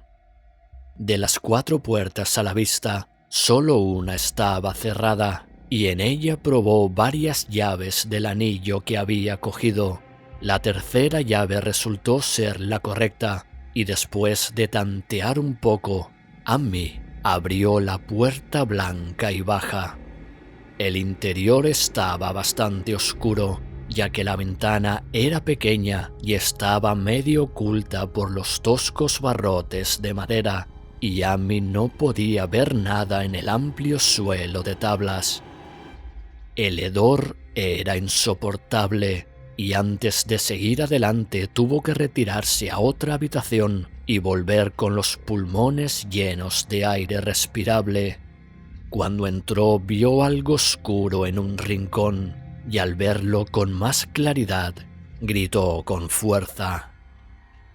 [SPEAKER 1] De las 4 puertas a la vista, solo una estaba cerrada, y en ella probó varias llaves del anillo que había cogido. La tercera llave resultó ser la correcta, y después de tantear un poco, Ammi abrió la puerta blanca y baja. El interior estaba bastante oscuro, ya que la ventana era pequeña y estaba medio oculta por los toscos barrotes de madera, y Ammi no podía ver nada en el amplio suelo de tablas. El hedor era insoportable, y antes de seguir adelante tuvo que retirarse a otra habitación y volver con los pulmones llenos de aire respirable. Cuando entró vio algo oscuro en un rincón y al verlo con más claridad, gritó con fuerza.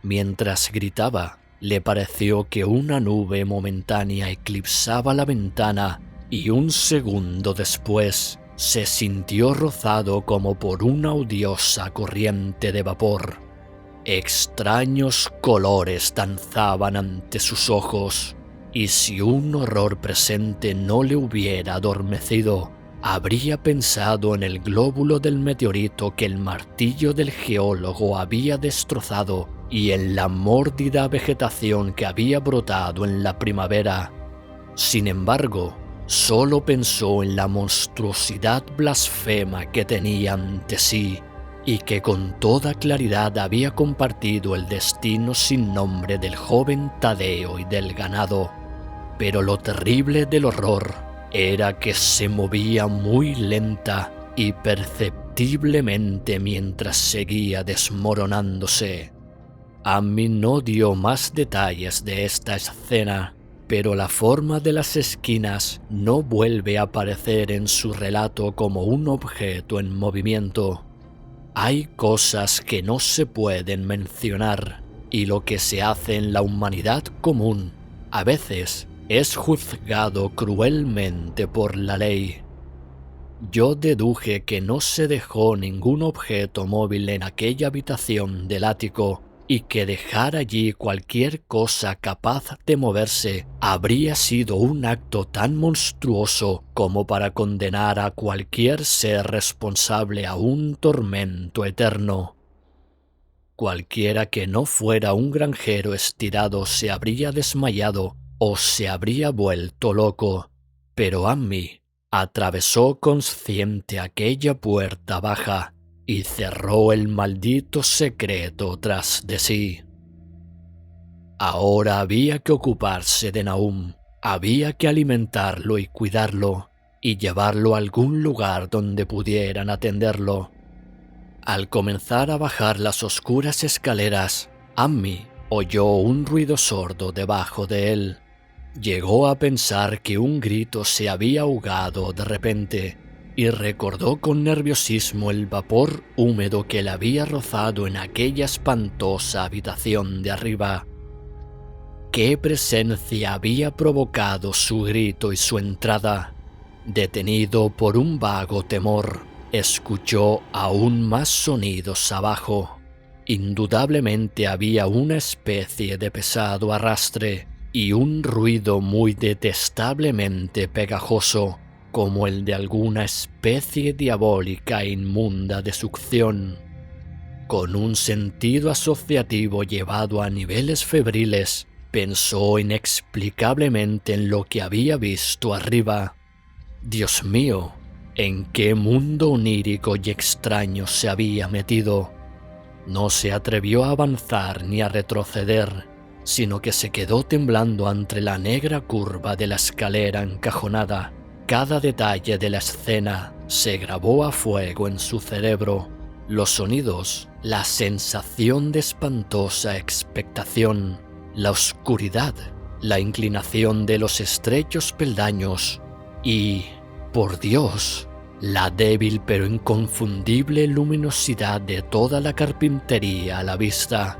[SPEAKER 1] Mientras gritaba, le pareció que una nube momentánea eclipsaba la ventana y un segundo después se sintió rozado como por una odiosa corriente de vapor. Extraños colores danzaban ante sus ojos, y si un horror presente no le hubiera adormecido, habría pensado en el glóbulo del meteorito que el martillo del geólogo había destrozado y en la mórbida vegetación que había brotado en la primavera. Sin embargo, solo pensó en la monstruosidad blasfema que tenía ante sí y que con toda claridad había compartido el destino sin nombre del joven Tadeo y del ganado. Pero lo terrible del horror era que se movía muy lenta y perceptiblemente mientras seguía desmoronándose. Ammi no dio más detalles de esta escena, pero la forma de las esquinas no vuelve a aparecer en su relato como un objeto en movimiento. Hay cosas que no se pueden mencionar, y lo que se hace en la humanidad común a veces es juzgado cruelmente por la ley. Yo deduje que no se dejó ningún objeto móvil en aquella habitación del ático y que dejar allí cualquier cosa capaz de moverse habría sido un acto tan monstruoso como para condenar a cualquier ser responsable a un tormento eterno. Cualquiera que no fuera un granjero estirado se habría desmayado o se habría vuelto loco, pero Ammi atravesó consciente aquella puerta baja y cerró el maldito secreto tras de sí. Ahora había que ocuparse de Nahum, había que alimentarlo y cuidarlo, y llevarlo a algún lugar donde pudieran atenderlo. Al comenzar a bajar las oscuras escaleras, Ammi oyó un ruido sordo debajo de él. Llegó a pensar que un grito se había ahogado de repente, y recordó con nerviosismo el vapor húmedo que le había rozado en aquella espantosa habitación de arriba. ¿Qué presencia había provocado su grito y su entrada? Detenido por un vago temor, escuchó aún más sonidos abajo. Indudablemente había una especie de pesado arrastre y un ruido muy detestablemente pegajoso, como el de alguna especie diabólica e inmunda de succión. Con un sentido asociativo llevado a niveles febriles, pensó inexplicablemente en lo que había visto arriba. Dios mío, ¿en qué mundo onírico y extraño se había metido? No se atrevió a avanzar ni a retroceder, sino que se quedó temblando ante la negra curva de la escalera encajonada. Cada detalle de la escena se grabó a fuego en su cerebro. Los sonidos, la sensación de espantosa expectación, la oscuridad, la inclinación de los estrechos peldaños y, por Dios, la débil pero inconfundible luminosidad de toda la carpintería a la vista.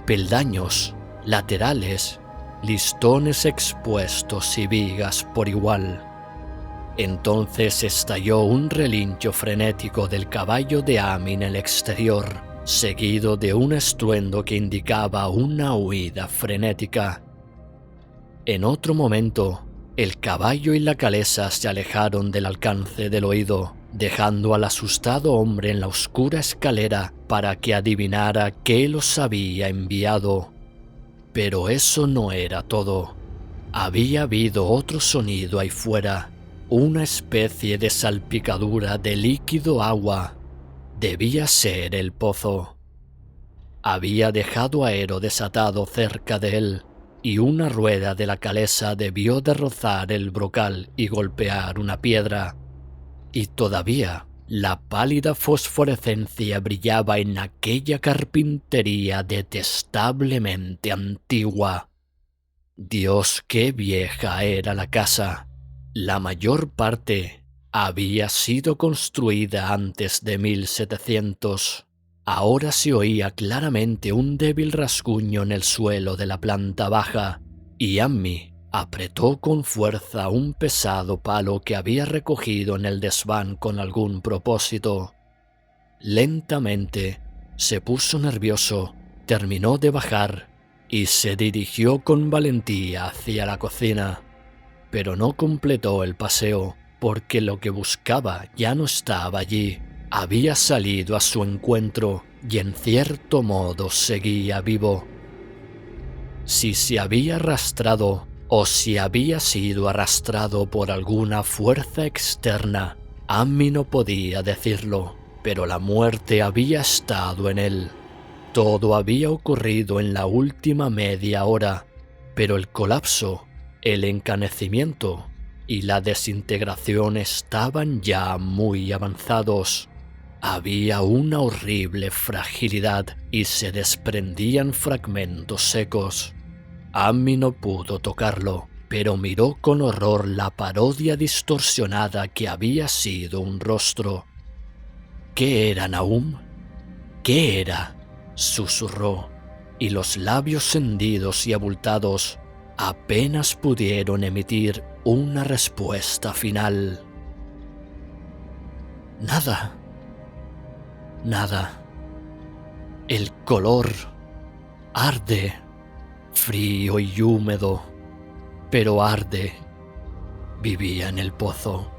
[SPEAKER 1] Peldaños, laterales, listones expuestos y vigas por igual. Entonces estalló un relincho frenético del caballo de Ammi en el exterior, seguido de un estruendo que indicaba una huida frenética. En otro momento, el caballo y la calesa se alejaron del alcance del oído, dejando al asustado hombre en la oscura escalera para que adivinara qué los había enviado. Pero eso no era todo. Había habido otro sonido ahí fuera, una especie de salpicadura de líquido agua. Debía ser el pozo. Había dejado a Ero desatado cerca de él, y una rueda de la calesa debió de rozar el brocal y golpear una piedra. Y todavía la pálida fosforescencia brillaba en aquella carpintería detestablemente antigua. Dios, qué vieja era la casa. La mayor parte había sido construida antes de 1700. Ahora se oía claramente un débil rasguño en el suelo de la planta baja, y Ammi apretó con fuerza un pesado palo que había recogido en el desván con algún propósito. Lentamente se puso nervioso, terminó de bajar y se dirigió con valentía hacia la cocina. Pero no completó el paseo, porque lo que buscaba ya no estaba allí. Había salido a su encuentro y en cierto modo seguía vivo. Si se había arrastrado o si había sido arrastrado por alguna fuerza externa, Ammi no podía decirlo, pero la muerte había estado en él. Todo había ocurrido en la última media hora, pero el colapso, el encanecimiento y la desintegración estaban ya muy avanzados. Había una horrible fragilidad y se desprendían fragmentos secos. Ammi no pudo tocarlo, pero miró con horror la parodia distorsionada que había sido un rostro. ¿Qué era, Nahum? ¿Qué era? Susurró, y los labios hendidos y abultados apenas pudieron emitir una respuesta final. Nada. Nada. El color arde, frío y húmedo, pero arde. Vivía en el pozo.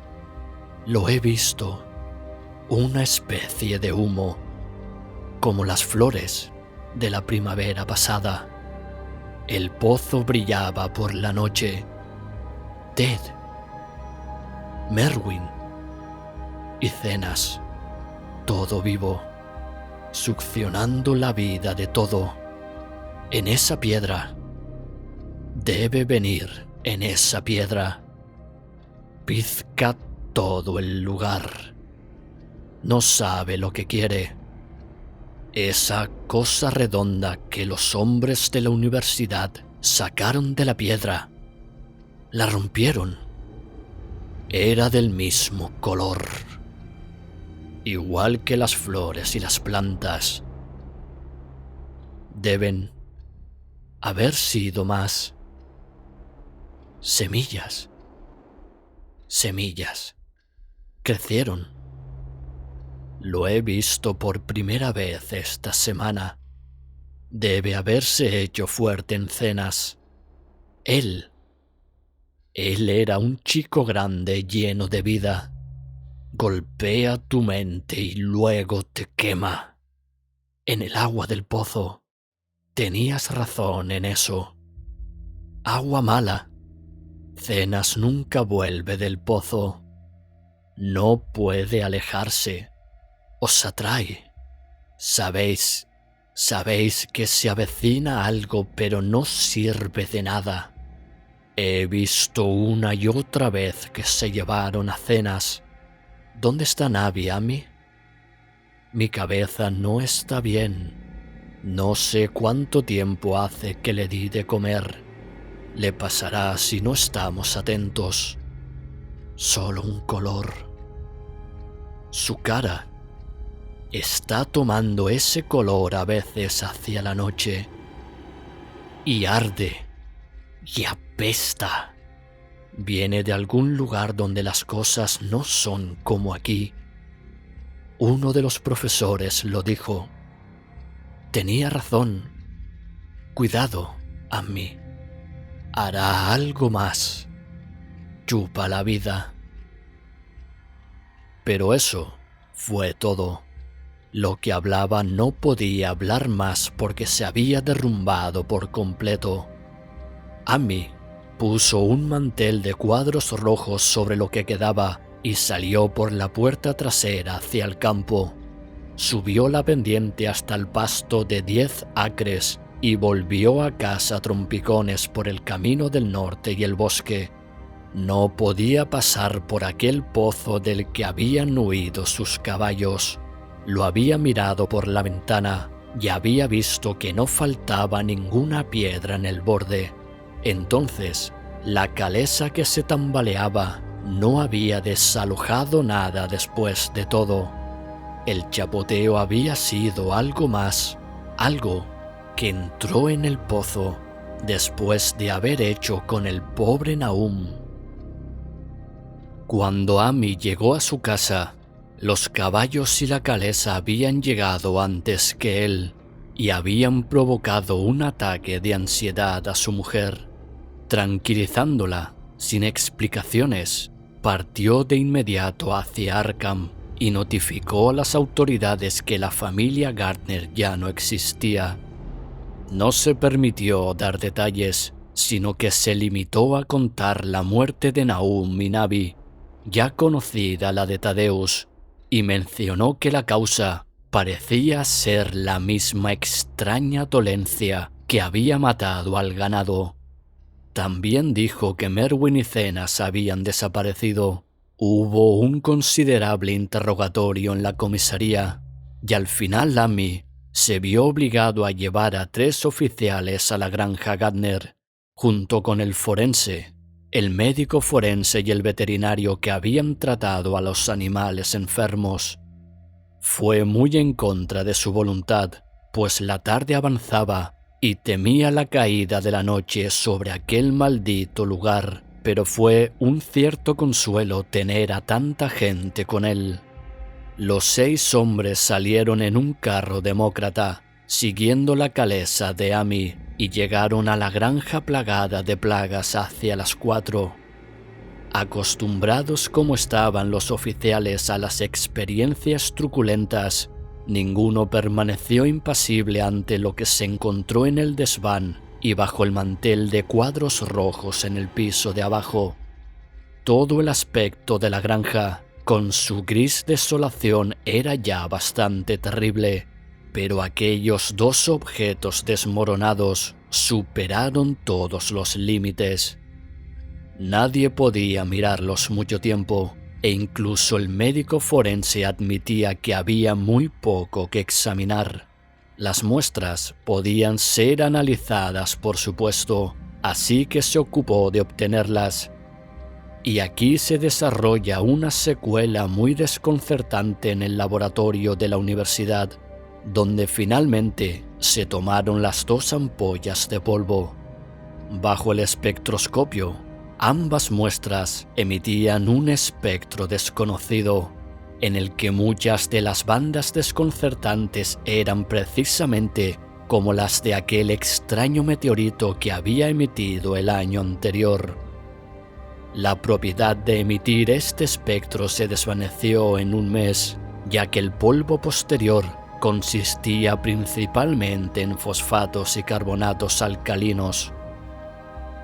[SPEAKER 1] Lo he visto. Una especie de humo, como las flores de la primavera pasada. El pozo brillaba por la noche. Ted, Merwin y Cenas, todo vivo, succionando la vida de todo. En esa piedra. Debe venir en esa piedra. Pizca todo el lugar. No sabe lo que quiere. Esa cosa redonda que los hombres de la universidad sacaron de la piedra. La rompieron. Era del mismo color. Igual que las flores y las plantas. Deben haber sido más. Semillas. Semillas. Crecieron. Lo he visto por primera vez esta semana. Debe haberse hecho fuerte en Cenas. Él era un chico grande lleno de vida. Golpea tu mente y luego te quema. En el agua del pozo. Tenías razón en eso. Agua mala. Cenas nunca vuelve del pozo. No puede alejarse. Os atrae. Sabéis que se avecina algo, pero no sirve de nada. He visto una y otra vez que se llevaron a Cenas. ¿Dónde está Navi, Ammi? Mi cabeza no está bien. No sé cuánto tiempo hace que le di de comer. Le pasará si no estamos atentos. Solo un color. Su cara está tomando ese color a veces hacia la noche. Y arde. Y apesta. Viene de algún lugar donde las cosas no son como aquí. Uno de los profesores lo dijo. Tenía razón. Cuidado, Ammi. Hará algo más. Chupa la vida. Pero eso fue todo. Lo que hablaba no podía hablar más porque se había derrumbado por completo. Ammi puso un mantel de cuadros rojos sobre lo que quedaba y salió por la puerta trasera hacia el campo. Subió la pendiente hasta el pasto de 10 acres y volvió a casa a trompicones por el camino del norte y el bosque. No podía pasar por aquel pozo del que habían huido sus caballos. Lo había mirado por la ventana y había visto que no faltaba ninguna piedra en el borde. Entonces, la calesa que se tambaleaba no había desalojado nada después de todo. El chapoteo había sido algo más, algo que entró en el pozo después de haber hecho con el pobre Nahum. Cuando Amy llegó a su casa, los caballos y la calesa habían llegado antes que él y habían provocado un ataque de ansiedad a su mujer. Tranquilizándola, sin explicaciones, partió de inmediato hacia Arkham y notificó a las autoridades que la familia Gardner ya no existía. No se permitió dar detalles, sino que se limitó a contar la muerte de Nahum y Navi, ya conocida la de Thaddeus, y mencionó que la causa parecía ser la misma extraña dolencia que había matado al ganado. También dijo que Merwin y Zenas habían desaparecido. Hubo un considerable interrogatorio en la comisaría, y al final Amy se vio obligado a llevar a 3 oficiales a la granja Gardner, junto con el forense, el médico forense y el veterinario que habían tratado a los animales enfermos. Fue muy en contra de su voluntad, pues la tarde avanzaba y temía la caída de la noche sobre aquel maldito lugar, pero fue un cierto consuelo tener a tanta gente con él. Los 6 hombres salieron en un carro demócrata, siguiendo la calesa de Amy, y llegaron a la granja plagada de plagas hacia las 4. Acostumbrados como estaban los oficiales a las experiencias truculentas, ninguno permaneció impasible ante lo que se encontró en el desván y bajo el mantel de cuadros rojos en el piso de abajo. Todo el aspecto de la granja, con su gris desolación, era ya bastante terrible, pero aquellos 2 objetos desmoronados superaron todos los límites. Nadie podía mirarlos mucho tiempo, e incluso el médico forense admitía que había muy poco que examinar. Las muestras podían ser analizadas, por supuesto, así que se ocupó de obtenerlas. Y aquí se desarrolla una secuela muy desconcertante en el laboratorio de la universidad, donde finalmente se tomaron las 2 ampollas de polvo. Bajo el espectroscopio, ambas muestras emitían un espectro desconocido, en el que muchas de las bandas desconcertantes eran precisamente como las de aquel extraño meteorito que había emitido el año anterior. La propiedad de emitir este espectro se desvaneció en un mes, ya que el polvo posterior consistía principalmente en fosfatos y carbonatos alcalinos.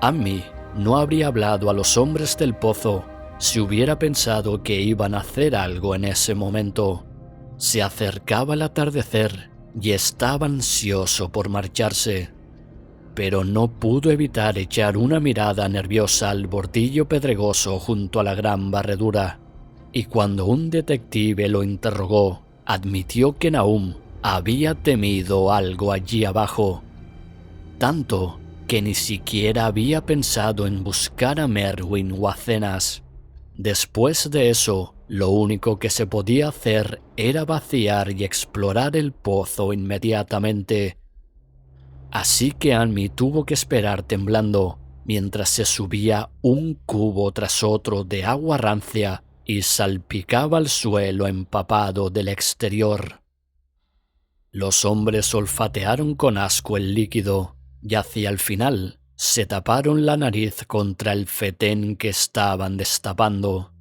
[SPEAKER 1] Amy no habría hablado a los hombres del pozo si hubiera pensado que iban a hacer algo en ese momento. Se acercaba el atardecer y estaba ansioso por marcharse, pero no pudo evitar echar una mirada nerviosa al bordillo pedregoso junto a la gran barredura, y cuando un detective lo interrogó, admitió que Nahum había temido algo allí abajo, tanto que ni siquiera había pensado en buscar a Merwin o a Zenas. Después de eso, lo único que se podía hacer era vaciar y explorar el pozo inmediatamente. Así que Amy tuvo que esperar temblando mientras se subía un cubo tras otro de agua rancia y salpicaba el suelo empapado del exterior. Los hombres olfatearon con asco el líquido y hacia el final se taparon la nariz contra el fetén que estaban destapando.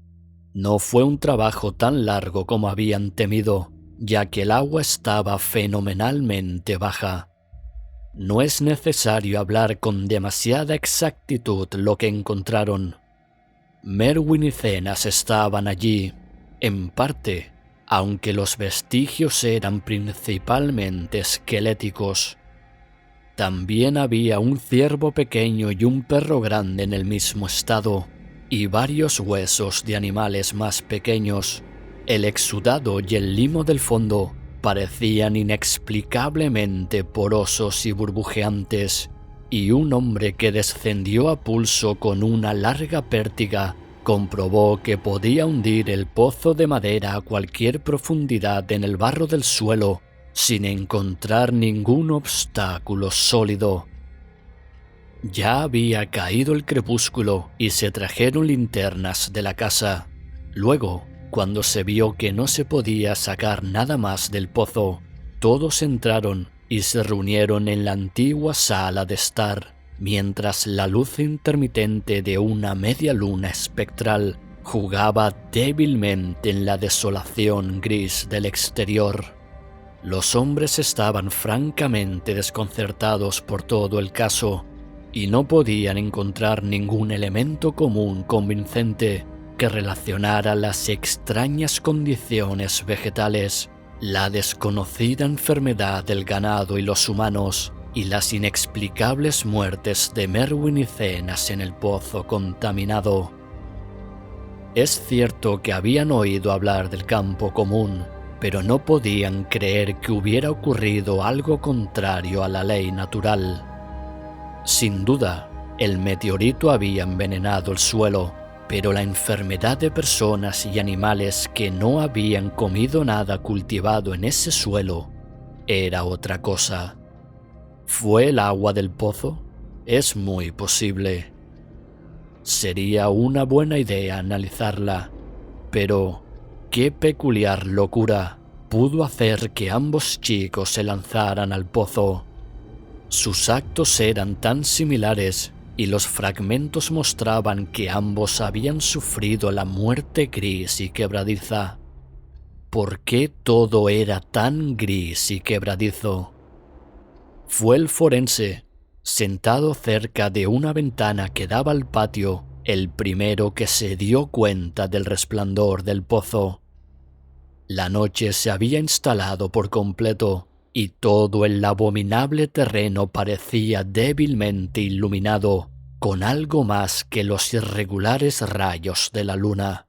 [SPEAKER 1] No fue un trabajo tan largo como habían temido, ya que el agua estaba fenomenalmente baja. No es necesario hablar con demasiada exactitud lo que encontraron. Merwin y Zenas estaban allí, en parte, aunque los vestigios eran principalmente esqueléticos. También había un ciervo pequeño y un perro grande en el mismo estado, y varios huesos de animales más pequeños. El exudado y el limo del fondo parecían inexplicablemente porosos y burbujeantes, y un hombre que descendió a pulso con una larga pértiga comprobó que podía hundir el pozo de madera a cualquier profundidad en el barro del suelo sin encontrar ningún obstáculo sólido. Ya había caído el crepúsculo y se trajeron linternas de la casa. Luego, cuando se vio que no se podía sacar nada más del pozo, todos entraron y se reunieron en la antigua sala de estar, mientras la luz intermitente de una media luna espectral jugaba débilmente en la desolación gris del exterior. Los hombres estaban francamente desconcertados por todo el caso y no podían encontrar ningún elemento común convincente que relacionara las extrañas condiciones vegetales, la desconocida enfermedad del ganado y los humanos, y las inexplicables muertes de Merwin y Cenas en el pozo contaminado. Es cierto que habían oído hablar del campo común, pero no podían creer que hubiera ocurrido algo contrario a la ley natural. Sin duda, el meteorito había envenenado el suelo, pero la enfermedad de personas y animales que no habían comido nada cultivado en ese suelo era otra cosa. ¿Fue el agua del pozo? Es muy posible. Sería una buena idea analizarla, pero qué peculiar locura pudo hacer que ambos chicos se lanzaran al pozo. Sus actos eran tan similares y los fragmentos mostraban que ambos habían sufrido la muerte gris y quebradiza. ¿Por qué todo era tan gris y quebradizo? Fue el forense, sentado cerca de una ventana que daba al patio, el primero que se dio cuenta del resplandor del pozo. La noche se había instalado por completo y todo el abominable terreno parecía débilmente iluminado con algo más que los irregulares rayos de la luna.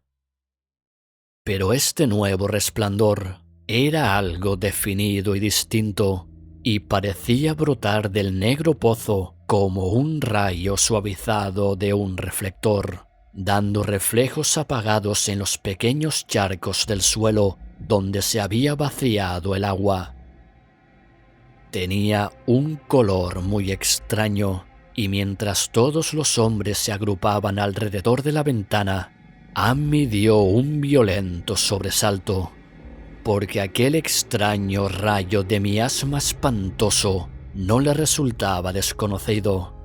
[SPEAKER 1] Pero este nuevo resplandor era algo definido y distinto, y parecía brotar del negro pozo como un rayo suavizado de un reflector, dando reflejos apagados en los pequeños charcos del suelo donde se había vaciado el agua. Tenía un color muy extraño, y mientras todos los hombres se agrupaban alrededor de la ventana, Amy dio un violento sobresalto, porque aquel extraño rayo de miasma espantoso no le resultaba desconocido.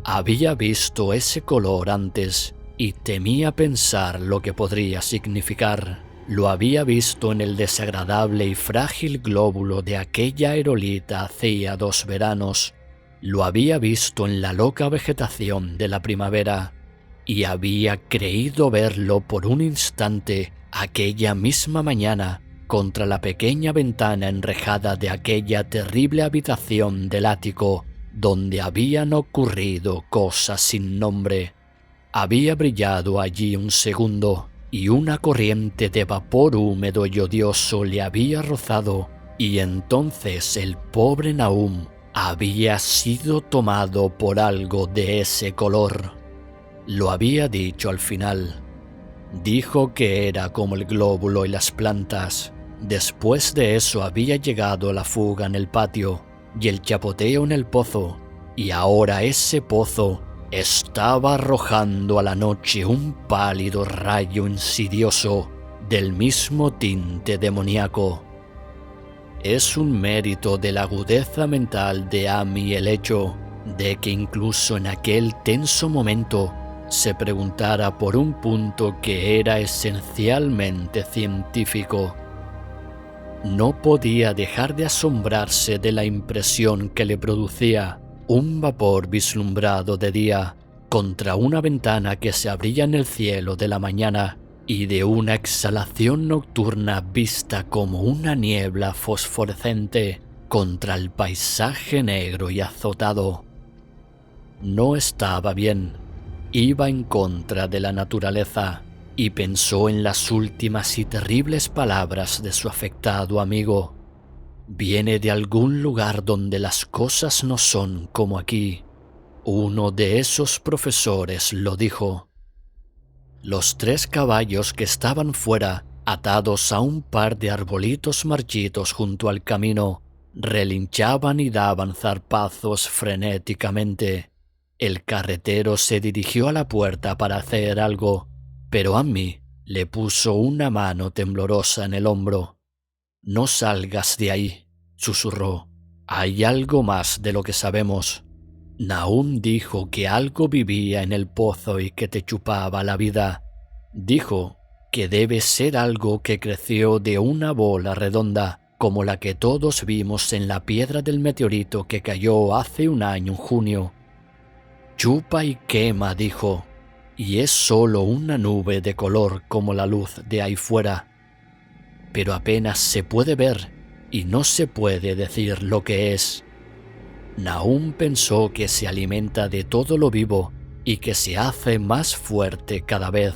[SPEAKER 1] Había visto ese color antes y temía pensar lo que podría significar. Lo había visto en el desagradable y frágil glóbulo de aquella aerolita hacía 2 veranos. Lo había visto en la loca vegetación de la primavera. Y había creído verlo por un instante aquella misma mañana contra la pequeña ventana enrejada de aquella terrible habitación del ático donde habían ocurrido cosas sin nombre. Había brillado allí un segundo y una corriente de vapor húmedo y odioso le había rozado, y entonces el pobre Nahum había sido tomado por algo de ese color. Lo había dicho al final. Dijo que era como el glóbulo y las plantas. Después de eso había llegado la fuga en el patio y el chapoteo en el pozo, y ahora ese pozo estaba arrojando a la noche un pálido rayo insidioso del mismo tinte demoníaco. Es un mérito de la agudeza mental de Amy el hecho de que incluso en aquel tenso momento se preguntara por un punto que era esencialmente científico. No podía dejar de asombrarse de la impresión que le producía un vapor vislumbrado de día contra una ventana que se abría en el cielo de la mañana y de una exhalación nocturna vista como una niebla fosforescente contra el paisaje negro y azotado. No estaba bien, iba en contra de la naturaleza, y pensó en las últimas y terribles palabras de su afectado amigo. Viene de algún lugar donde las cosas no son como aquí. Uno de esos profesores lo dijo. Los 3 caballos que estaban fuera, atados a un par de arbolitos marchitos junto al camino, relinchaban y daban zarpazos frenéticamente. El carretero se dirigió a la puerta para hacer algo, pero Ammi le puso una mano temblorosa en el hombro. «No salgas de ahí», susurró. «Hay algo más de lo que sabemos. Nahum dijo que algo vivía en el pozo y que te chupaba la vida. Dijo que debe ser algo que creció de una bola redonda, como la que todos vimos en la piedra del meteorito que cayó hace un año en junio. Chupa y quema, dijo, y es solo una nube de color como la luz de ahí fuera. Pero apenas se puede ver y no se puede decir lo que es». Nahum pensó que se alimenta de todo lo vivo y que se hace más fuerte cada vez.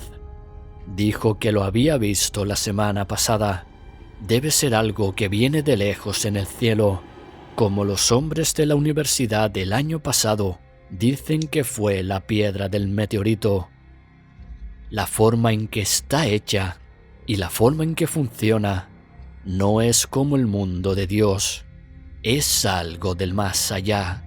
[SPEAKER 1] Dijo que lo había visto la semana pasada. Debe ser algo que viene de lejos en el cielo, como los hombres de la universidad del año pasado dicen que fue la piedra del meteorito. La forma en que está hecha y la forma en que funciona no es como el mundo de Dios. Es algo del más allá.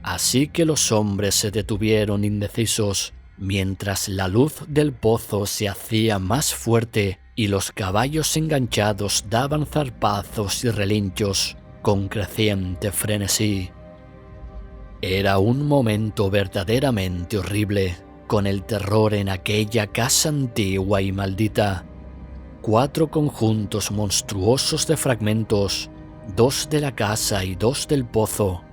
[SPEAKER 1] Así que los hombres se detuvieron indecisos mientras la luz del pozo se hacía más fuerte y los caballos enganchados daban zarpazos y relinchos con creciente frenesí. Era un momento verdaderamente horrible, con el terror en aquella casa antigua y maldita. 4 conjuntos monstruosos de fragmentos, 2 de la casa y 2 del pozo,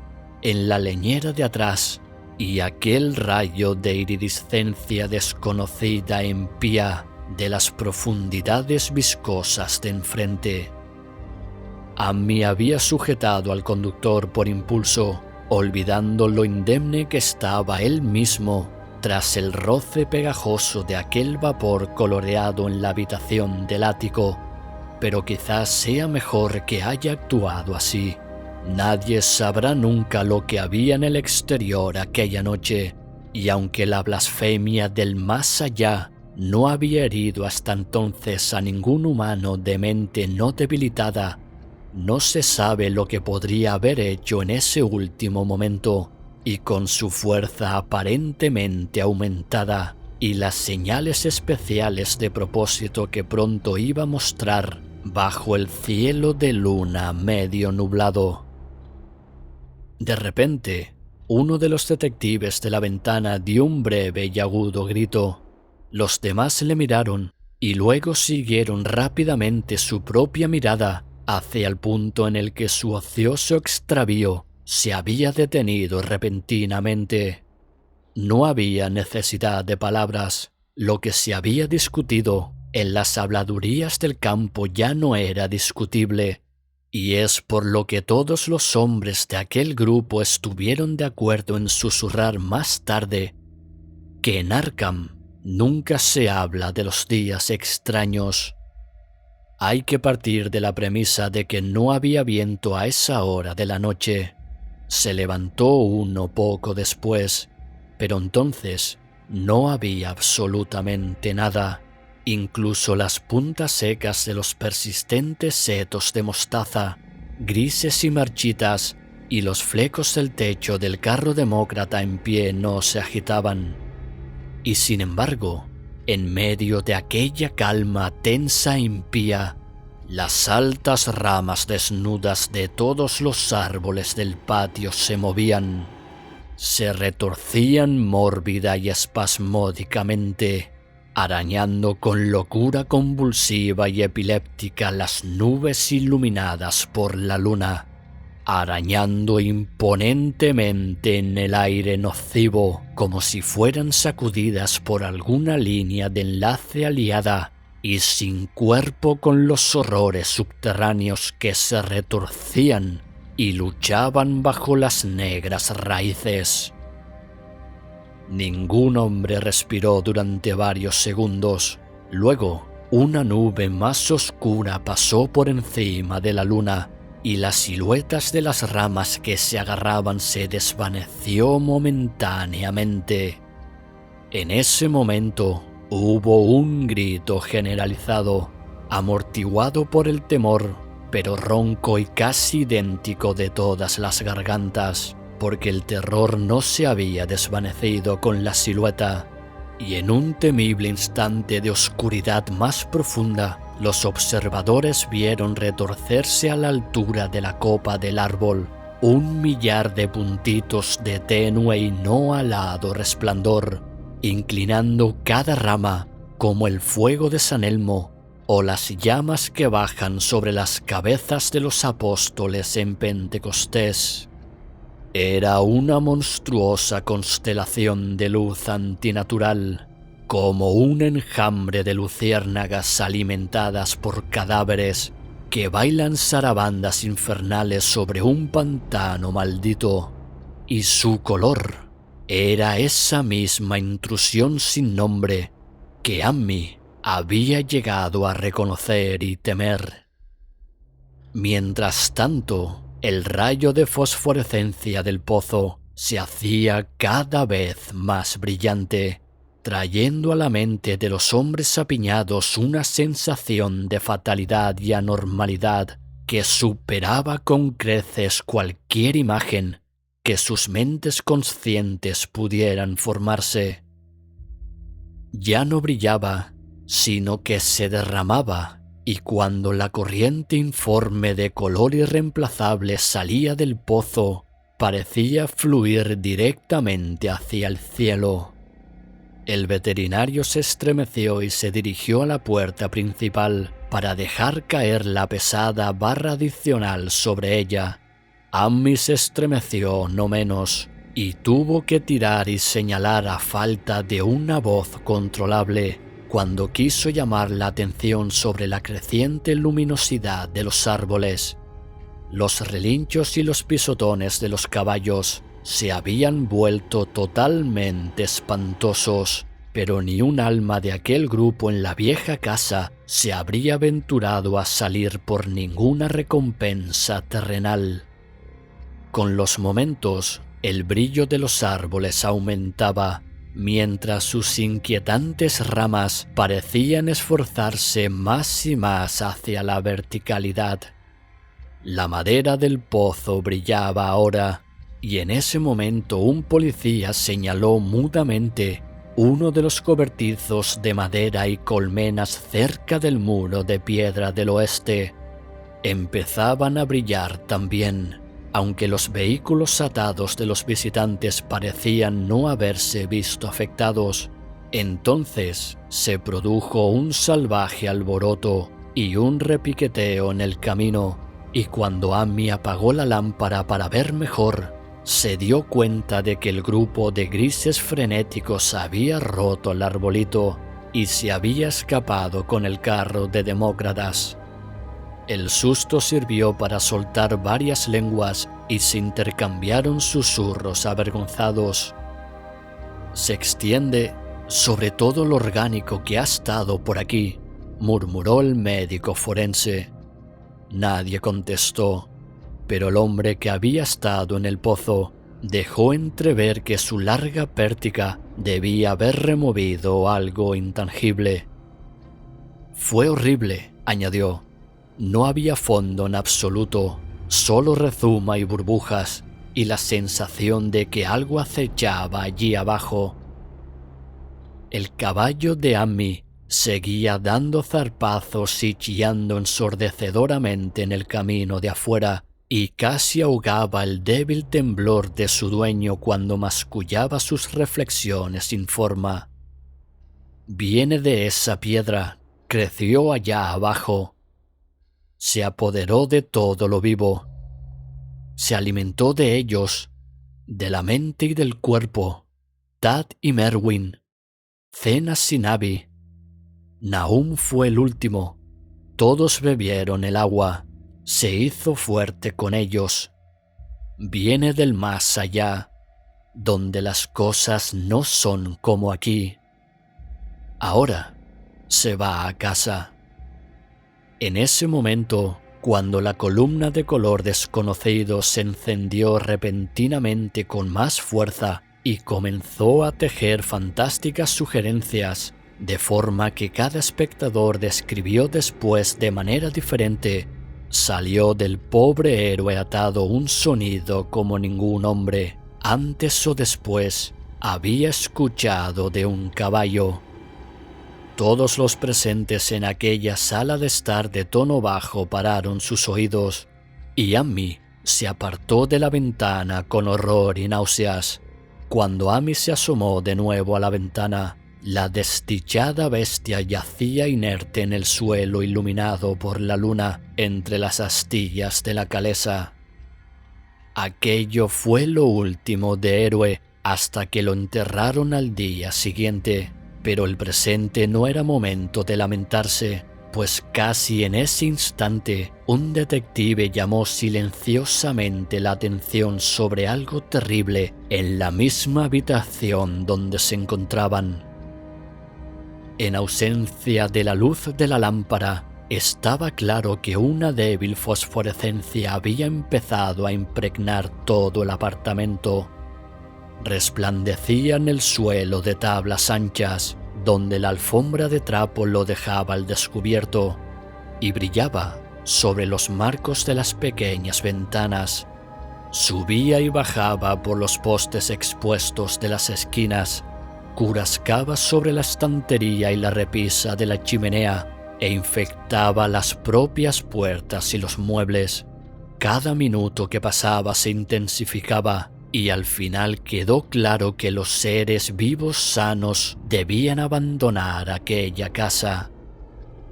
[SPEAKER 1] en la leñera de atrás, y aquel rayo de iridiscencia desconocida impía de las profundidades viscosas de enfrente. Ammi había sujetado al conductor por impulso, olvidando lo indemne que estaba él mismo tras el roce pegajoso de aquel vapor coloreado en la habitación del ático. Pero quizás sea mejor que haya actuado así. Nadie sabrá nunca lo que había en el exterior aquella noche, y aunque la blasfemia del más allá no había herido hasta entonces a ningún humano de mente no debilitada, no se sabe lo que podría haber hecho en ese último momento, y con su fuerza aparentemente aumentada y las señales especiales de propósito que pronto iba a mostrar bajo el cielo de luna medio nublado. De repente, uno de los detectives de la ventana dio un breve y agudo grito. Los demás le miraron y luego siguieron rápidamente su propia mirada hacia el punto en el que su ocioso extravío se había detenido repentinamente. No había necesidad de palabras. Lo que se había discutido en las habladurías del campo ya no era discutible, y es por lo que todos los hombres de aquel grupo estuvieron de acuerdo en susurrar más tarde que en Arkham nunca se habla de los días extraños. Hay que partir de la premisa de que no había viento a esa hora de la noche. Se levantó uno poco después, pero entonces no había absolutamente nada. Incluso las puntas secas de los persistentes setos de mostaza, grises y marchitas, y los flecos del techo del carro demócrata en pie no se agitaban. Y sin embargo, en medio de aquella calma tensa e impía, las altas ramas desnudas de todos los árboles del patio se movían, se retorcían mórbida y espasmódicamente, arañando con locura convulsiva y epiléptica las nubes iluminadas por la luna, arañando imponentemente en el aire nocivo como si fueran sacudidas por alguna línea de enlace aliada y sin cuerpo con los horrores subterráneos que se retorcían y luchaban bajo las negras raíces. Ningún hombre respiró durante varios segundos. Luego, una nube más oscura pasó por encima de la luna y las siluetas de las ramas que se agarraban se desvaneció momentáneamente. En ese momento hubo un grito generalizado, amortiguado por el temor, pero ronco y casi idéntico de todas las gargantas, porque el terror no se había desvanecido con la silueta, y en un temible instante de oscuridad más profunda, los observadores vieron retorcerse a la altura de la copa del árbol 1.000.000 de puntitos de tenue y no alado resplandor, inclinando cada rama como el fuego de San Elmo o las llamas que bajan sobre las cabezas de los apóstoles en Pentecostés. Era una monstruosa constelación de luz antinatural, como un enjambre de luciérnagas alimentadas por cadáveres que bailan zarabandas infernales sobre un pantano maldito, y su color era esa misma intrusión sin nombre que Ammi había llegado a reconocer y temer. Mientras tanto, el rayo de fosforescencia del pozo se hacía cada vez más brillante, trayendo a la mente de los hombres apiñados una sensación de fatalidad y anormalidad que superaba con creces cualquier imagen que sus mentes conscientes pudieran formarse. Ya no brillaba, sino que se derramaba, y cuando la corriente informe de color irreemplazable salía del pozo, parecía fluir directamente hacia el cielo. El veterinario se estremeció y se dirigió a la puerta principal para dejar caer la pesada barra adicional sobre ella. Ammi se estremeció no menos y tuvo que tirar y señalar a falta de una voz controlable cuando quiso llamar la atención sobre la creciente luminosidad de los árboles. Los relinchos y los pisotones de los caballos se habían vuelto totalmente espantosos, pero ni un alma de aquel grupo en la vieja casa se habría aventurado a salir por ninguna recompensa terrenal. Con los momentos, el brillo de los árboles aumentaba, mientras sus inquietantes ramas parecían esforzarse más y más hacia la verticalidad. La madera del pozo brillaba ahora, y en ese momento un policía señaló mudamente uno de los cobertizos de madera y colmenas cerca del muro de piedra del oeste. Empezaban a brillar también, aunque los vehículos atados de los visitantes parecían no haberse visto afectados. Entonces se produjo un salvaje alboroto y un repiqueteo en el camino, y cuando Ammi apagó la lámpara para ver mejor, se dio cuenta de que el grupo de grises frenéticos había roto el arbolito y se había escapado con el carro de Demócritas. El susto sirvió para soltar varias lenguas y se intercambiaron susurros avergonzados. «Se extiende sobre todo lo orgánico que ha estado por aquí», murmuró el médico forense. Nadie contestó, pero el hombre que había estado en el pozo dejó entrever que su larga pértiga debía haber removido algo intangible. «Fue horrible», añadió. «No había fondo en absoluto, solo rezuma y burbujas, y la sensación de que algo acechaba allí abajo». El caballo de Ammi seguía dando zarpazos y chillando ensordecedoramente en el camino de afuera, y casi ahogaba el débil temblor de su dueño cuando mascullaba sus reflexiones sin forma. «Viene de esa piedra, creció allá abajo. Se apoderó de todo lo vivo. Se alimentó de ellos, de la mente y del cuerpo. Tad y Merwin, Zenas y Navi. Nahum fue el último. Todos bebieron el agua. Se hizo fuerte con ellos. Viene del más allá, donde las cosas no son como aquí. Ahora se va a casa». En ese momento, cuando la columna de color desconocido se encendió repentinamente con más fuerza, y comenzó a tejer fantásticas sugerencias, de forma que cada espectador describió después de manera diferente. Salió del pobre héroe atado un sonido como ningún hombre, antes o después, había escuchado de un caballo. Todos los presentes en aquella sala de estar de tono bajo pararon sus oídos, y Amy se apartó de la ventana con horror y náuseas. Cuando Amy se asomó de nuevo a la ventana, la desdichada bestia yacía inerte en el suelo iluminado por la luna entre las astillas de la calesa. Aquello fue lo último de Héroe hasta que lo enterraron al día siguiente, pero el presente no era momento de lamentarse, pues casi en ese instante un detective llamó silenciosamente la atención sobre algo terrible en la misma habitación donde se encontraban. En ausencia de la luz de la lámpara, estaba claro que una débil fosforescencia había empezado a impregnar todo el apartamento. Resplandecía en el suelo de tablas anchas, donde la alfombra de trapo lo dejaba al descubierto, y brillaba sobre los marcos de las pequeñas ventanas. Subía y bajaba por los postes expuestos de las esquinas, curascaba sobre la estantería y la repisa de la chimenea, e infectaba las propias puertas y los muebles. Cada minuto que pasaba se intensificaba, y al final quedó claro que los seres vivos sanos debían abandonar aquella casa.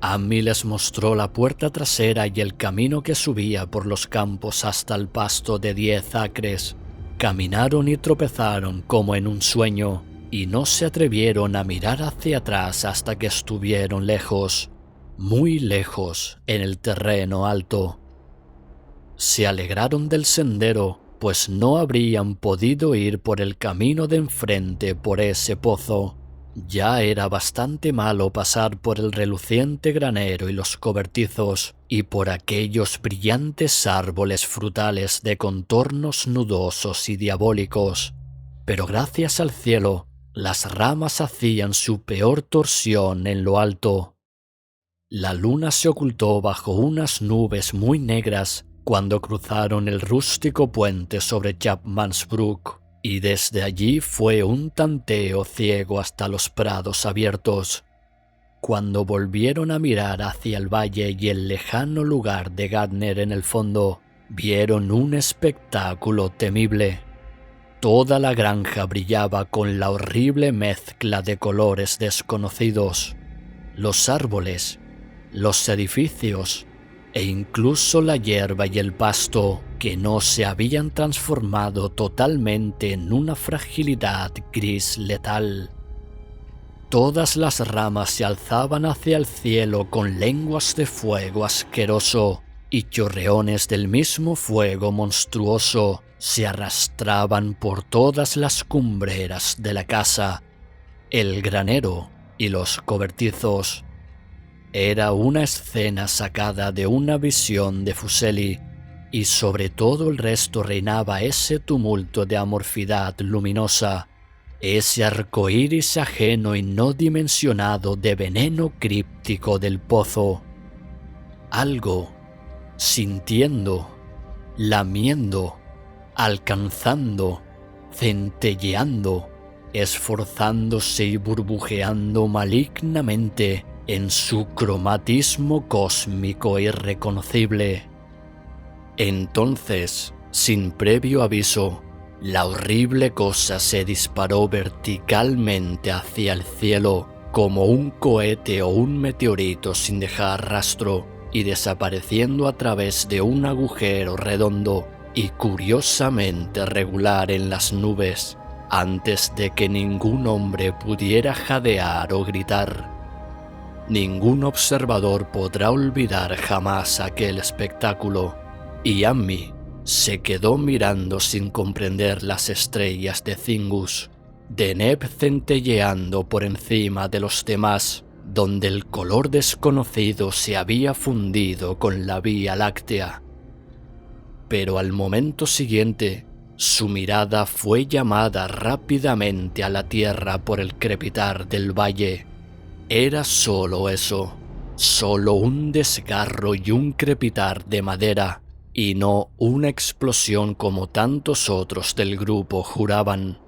[SPEAKER 1] Amy les mostró la puerta trasera y el camino que subía por los campos hasta el pasto de 10 acres. Caminaron y tropezaron como en un sueño, y no se atrevieron a mirar hacia atrás hasta que estuvieron lejos, muy lejos, en el terreno alto. Se alegraron del sendero, pues no habrían podido ir por el camino de enfrente por ese pozo. Ya era bastante malo pasar por el reluciente granero y los cobertizos, y por aquellos brillantes árboles frutales de contornos nudosos y diabólicos. Pero gracias al cielo, las ramas hacían su peor torsión en lo alto. La luna se ocultó bajo unas nubes muy negras cuando cruzaron el rústico puente sobre Chapman's Brook, y desde allí fue un tanteo ciego hasta los prados abiertos. Cuando volvieron a mirar hacia el valle y el lejano lugar de Gardner en el fondo, vieron un espectáculo temible. Toda la granja brillaba con la horrible mezcla de colores desconocidos. Los árboles, los edificios e incluso la hierba y el pasto, que no se habían transformado totalmente en una fragilidad gris letal. Todas las ramas se alzaban hacia el cielo con lenguas de fuego asqueroso, y chorreones del mismo fuego monstruoso se arrastraban por todas las cumbreras de la casa, el granero y los cobertizos. Era una escena sacada de una visión de Fuseli, y sobre todo el resto reinaba ese tumulto de amorfidad luminosa, ese arcoíris ajeno y no dimensionado de veneno críptico del pozo. Algo, sintiendo, lamiendo, alcanzando, centelleando, esforzándose y burbujeando malignamente en su cromatismo cósmico irreconocible. Entonces, sin previo aviso, la horrible cosa se disparó verticalmente hacia el cielo como un cohete o un meteorito sin dejar rastro, y desapareciendo a través de un agujero redondo y curiosamente regular en las nubes, antes de que ningún hombre pudiera jadear o gritar. Ningún observador podrá olvidar jamás aquel espectáculo, y Amy se quedó mirando sin comprender las estrellas de Zingus, Deneb centelleando por encima de los demás, donde el color desconocido se había fundido con la Vía Láctea. Pero al momento siguiente, Su mirada fue llamada rápidamente a la tierra por el crepitar del valle. Era solo eso, solo un desgarro y un crepitar de madera, y no una explosión como tantos otros del grupo juraban.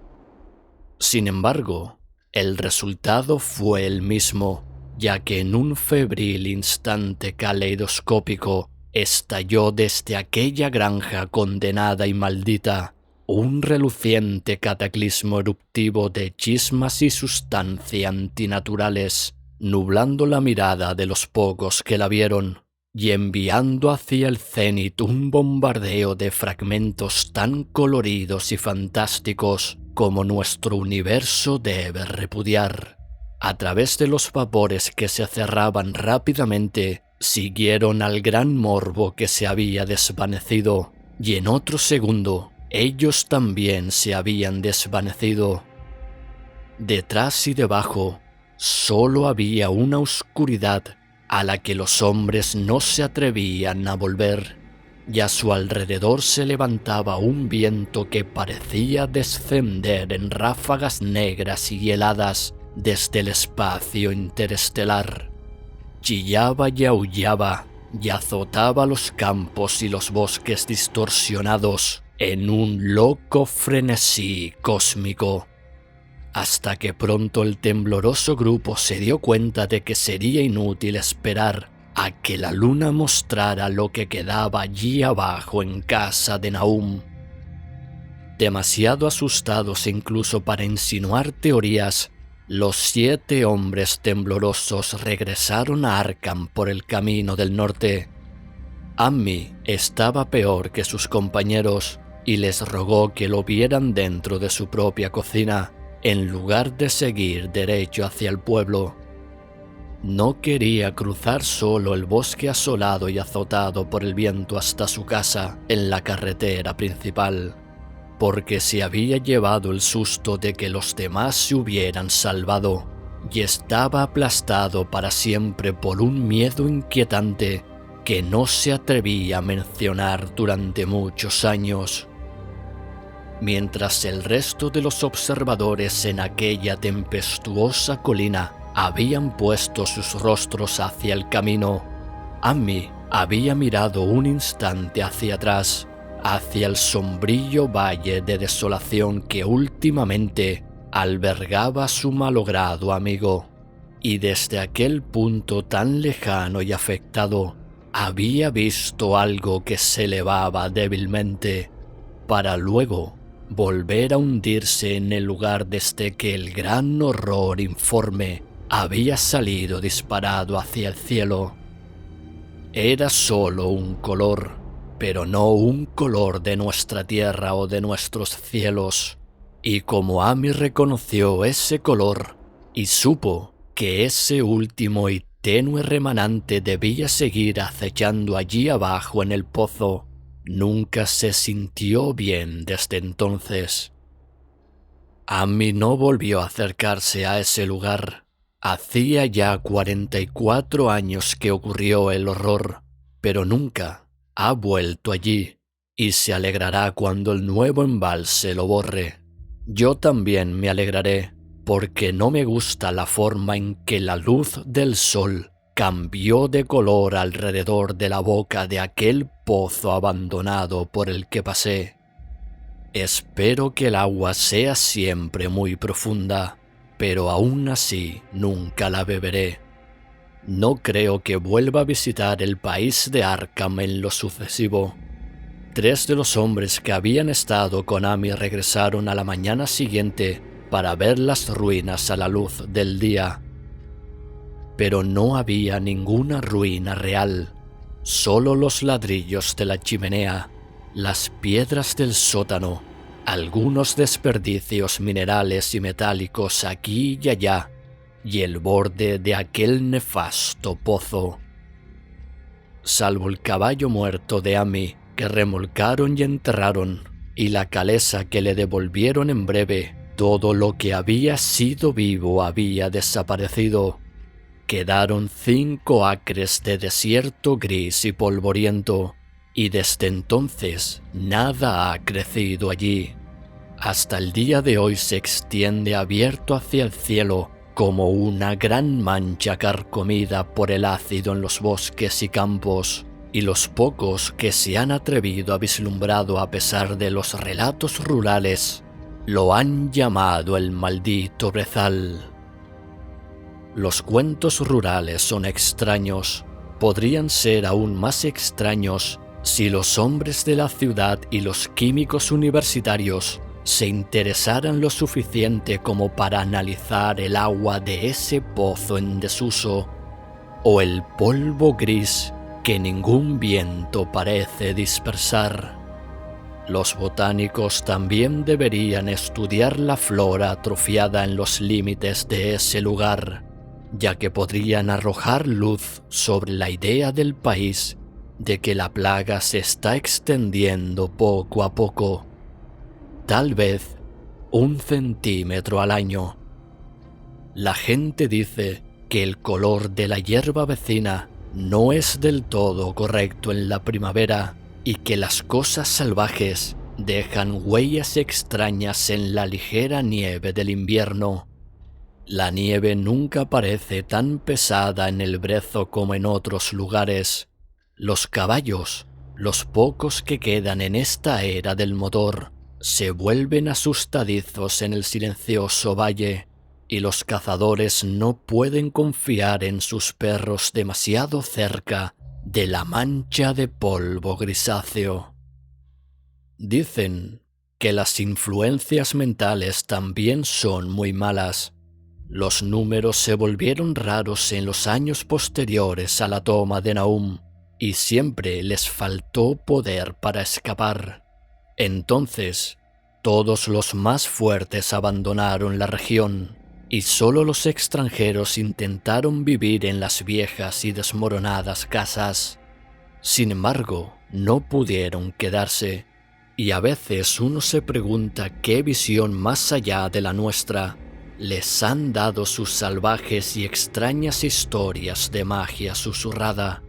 [SPEAKER 1] Sin embargo, el resultado fue el mismo, ya que en un febril instante caleidoscópico estalló desde aquella granja condenada y maldita un reluciente cataclismo eruptivo de chismas y sustancia antinaturales, nublando la mirada de los pocos que la vieron y enviando hacia el cenit un bombardeo de fragmentos tan coloridos y fantásticos como nuestro universo debe repudiar. A través de los vapores que se cerraban rápidamente, siguieron al gran morbo que se había desvanecido, y en otro segundo, ellos también se habían desvanecido. Detrás y debajo, solo había una oscuridad a la que los hombres no se atrevían a volver, y a su alrededor se levantaba un viento que parecía descender en ráfagas negras y heladas desde el espacio interestelar. Chillaba y aullaba y azotaba los campos y los bosques distorsionados en un loco frenesí cósmico, hasta que pronto el tembloroso grupo se dio cuenta de que sería inútil esperar a que la luna mostrara lo que quedaba allí abajo en casa de Nahum. Demasiado asustados incluso para insinuar teorías, los 7 hombres temblorosos regresaron a Arkham por el camino del norte. Ammi estaba peor que sus compañeros y les rogó que lo vieran dentro de su propia cocina, en lugar de seguir derecho hacia el pueblo. No quería cruzar solo el bosque asolado y azotado por el viento hasta su casa en la carretera principal, porque se había llevado el susto de que los demás se hubieran salvado, y estaba aplastado para siempre por un miedo inquietante que no se atrevía a mencionar durante muchos años. Mientras el resto de los observadores en aquella tempestuosa colina habían puesto sus rostros hacia el camino, Ammi había mirado un instante hacia atrás, hacia el sombrío valle de desolación que últimamente albergaba a su malogrado amigo, y desde aquel punto tan lejano y afectado había visto algo que se elevaba débilmente, para luego volver a hundirse en el lugar desde que el gran horror informe había salido disparado hacia el cielo. Era solo un color, pero no un color de nuestra tierra o de nuestros cielos, y como Ammi reconoció ese color y supo que ese último y tenue remanente debía seguir acechando allí abajo en el pozo, nunca se sintió bien desde entonces. Ammi no volvió a acercarse a ese lugar. Hacía ya 44 años que ocurrió el horror, pero nunca ha vuelto allí, y se alegrará cuando el nuevo embalse lo borre. Yo también me alegraré, porque no me gusta la forma en que la luz del sol cambió de color alrededor de la boca de aquel pozo abandonado por el que pasé. Espero que el agua sea siempre muy profunda, pero aún así nunca la beberé. No creo que vuelva a visitar el país de Arkham en lo sucesivo. 3 de los hombres que habían estado con Ammi regresaron a la mañana siguiente para ver las ruinas a la luz del día. Pero no había ninguna ruina real, solo los ladrillos de la chimenea, las piedras del sótano, algunos desperdicios minerales y metálicos aquí y allá, y el borde de aquel nefasto pozo. Salvo el caballo muerto de Ammi que remolcaron y enterraron, y la calesa que le devolvieron en breve, todo lo que había sido vivo había desaparecido. Quedaron 5 acres de desierto gris y polvoriento, y desde entonces nada ha crecido allí. Hasta el día de hoy se extiende abierto hacia el cielo como una gran mancha carcomida por el ácido en los bosques y campos, y los pocos que se han atrevido a vislumbrarlo a pesar de los relatos rurales lo han llamado el maldito brezal. Los cuentos rurales son extraños, podrían ser aún más extraños si los hombres de la ciudad y los químicos universitarios se interesaran lo suficiente como para analizar el agua de ese pozo en desuso, o el polvo gris que ningún viento parece dispersar. Los botánicos también deberían estudiar la flora atrofiada en los límites de ese lugar, ya que podrían arrojar luz sobre la idea del país de que la plaga se está extendiendo poco a poco, tal vez 1 centímetro al año. La gente dice que el color de la hierba vecina no es del todo correcto en la primavera y que las cosas salvajes dejan huellas extrañas en la ligera nieve del invierno. La nieve nunca parece tan pesada en el Brezo como en otros lugares. Los caballos, los pocos que quedan en esta era del motor, se vuelven asustadizos en el silencioso valle, y los cazadores no pueden confiar en sus perros demasiado cerca de la mancha de polvo grisáceo. Dicen que las influencias mentales también son muy malas. Los números se volvieron raros en los años posteriores a la toma de Nahum, y siempre les faltó poder para escapar. Entonces, todos los más fuertes abandonaron la región, y solo los extranjeros intentaron vivir en las viejas y desmoronadas casas. Sin embargo, no pudieron quedarse, y a veces uno se pregunta qué visión más allá de la nuestra les han dado sus salvajes y extrañas historias de magia susurrada.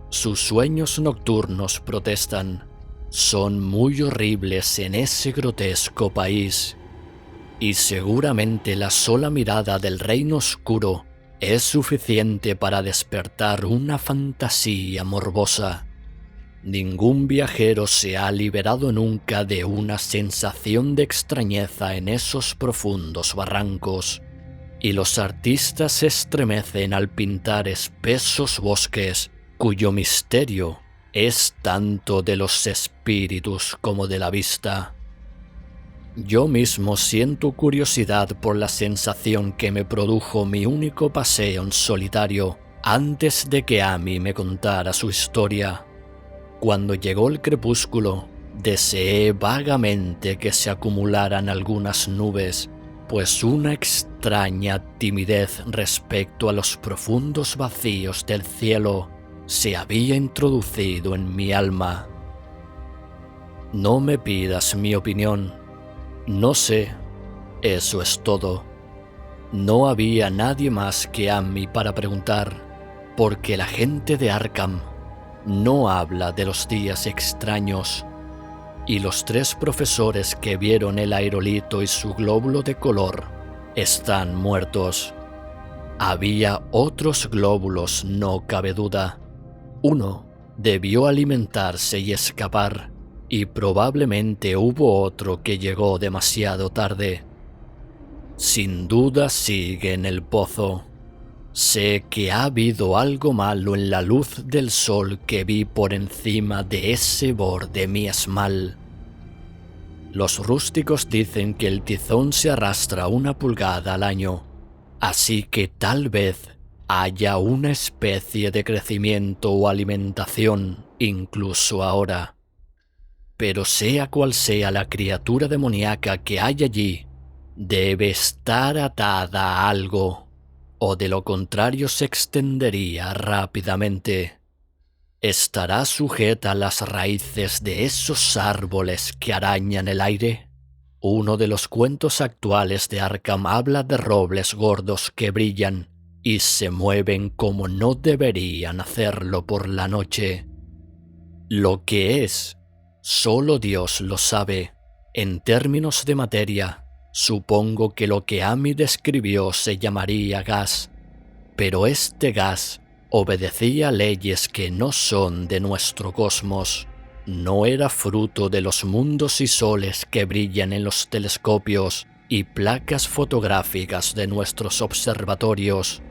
[SPEAKER 1] Sus sueños nocturnos protestan, son muy horribles en ese grotesco país, y seguramente la sola mirada del reino oscuro es suficiente para despertar una fantasía morbosa. Ningún viajero se ha liberado nunca de una sensación de extrañeza en esos profundos barrancos, y los artistas se estremecen al pintar espesos bosques cuyo misterio es tanto de los espíritus como de la vista. Yo mismo siento curiosidad por la sensación que me produjo mi único paseo en solitario antes de que Amy me contara su historia. Cuando llegó el crepúsculo, deseé vagamente que se acumularan algunas nubes, pues una extraña timidez respecto a los profundos vacíos del cielo se había introducido en mi alma. No me pidas mi opinión. No sé. Eso es todo. No había nadie más que Amy para preguntar, porque la gente de Arkham no habla de los días extraños, y los 3 profesores que vieron el aerolito y su glóbulo de color están muertos. Había otros glóbulos, no cabe duda. Uno debió alimentarse y escapar, y probablemente hubo otro que llegó demasiado tarde. Sin duda sigue en el pozo. Sé que ha habido algo malo en la luz del sol que vi por encima de ese borde miasmal. Los rústicos dicen que el tizón se arrastra 1 pulgada al año, así que tal vez haya una especie de crecimiento o alimentación incluso ahora. Pero sea cual sea la criatura demoníaca que hay allí, debe estar atada a algo, o de lo contrario se extendería rápidamente. ¿Estará sujeta a las raíces de esos árboles que arañan el aire? Uno de los cuentos actuales de Arkham habla de robles gordos que brillan y se mueven como no deberían hacerlo por la noche. Lo que es, solo Dios lo sabe. En términos de materia, supongo que lo que Amy describió se llamaría gas, pero este gas obedecía leyes que no son de nuestro cosmos. No era fruto de los mundos y soles que brillan en los telescopios y placas fotográficas de nuestros observatorios.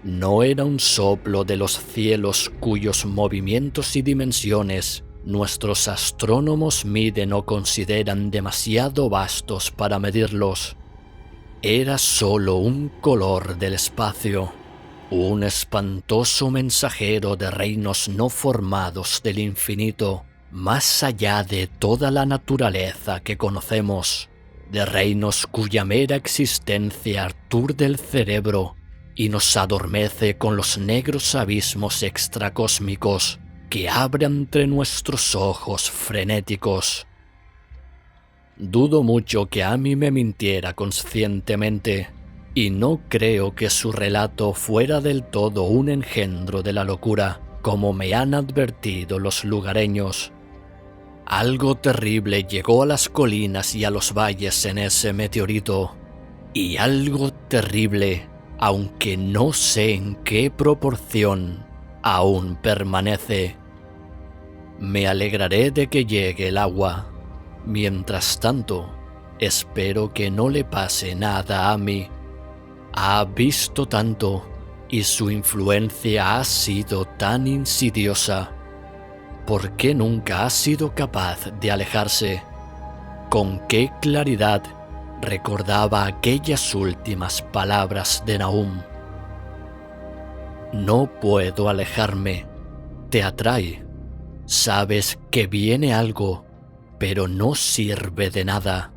[SPEAKER 1] No era un soplo de los cielos cuyos movimientos y dimensiones nuestros astrónomos miden o consideran demasiado vastos para medirlos. Era solo un color del espacio, un espantoso mensajero de reinos no formados del infinito, más allá de toda la naturaleza que conocemos, de reinos cuya mera existencia aturde el cerebro y nos adormece con los negros abismos extracósmicos que abre entre nuestros ojos frenéticos. Dudo mucho que Amy me mintiera conscientemente, y no creo que su relato fuera del todo un engendro de la locura, como me han advertido los lugareños. Algo terrible llegó a las colinas y a los valles en ese meteorito, y algo terrible, aunque no sé en qué proporción, aún permanece. Me alegraré de que llegue el agua. Mientras tanto, espero que no le pase nada a mí. Ha visto tanto y su influencia ha sido tan insidiosa. ¿Por qué nunca ha sido capaz de alejarse? ¿Con qué claridad recordaba aquellas últimas palabras de Nahum? No puedo alejarme. Te atrae. Sabes que viene algo, pero no sirve de nada.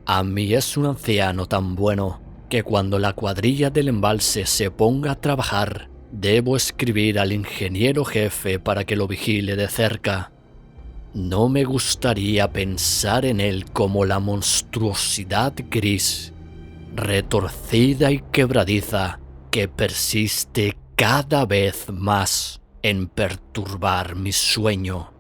[SPEAKER 1] Amy es un anciano tan bueno que cuando la cuadrilla del embalse se ponga a trabajar, debo escribir al ingeniero jefe para que lo vigile de cerca. No me gustaría pensar en él como la monstruosidad gris, retorcida y quebradiza, que persiste cada vez más en perturbar mi sueño.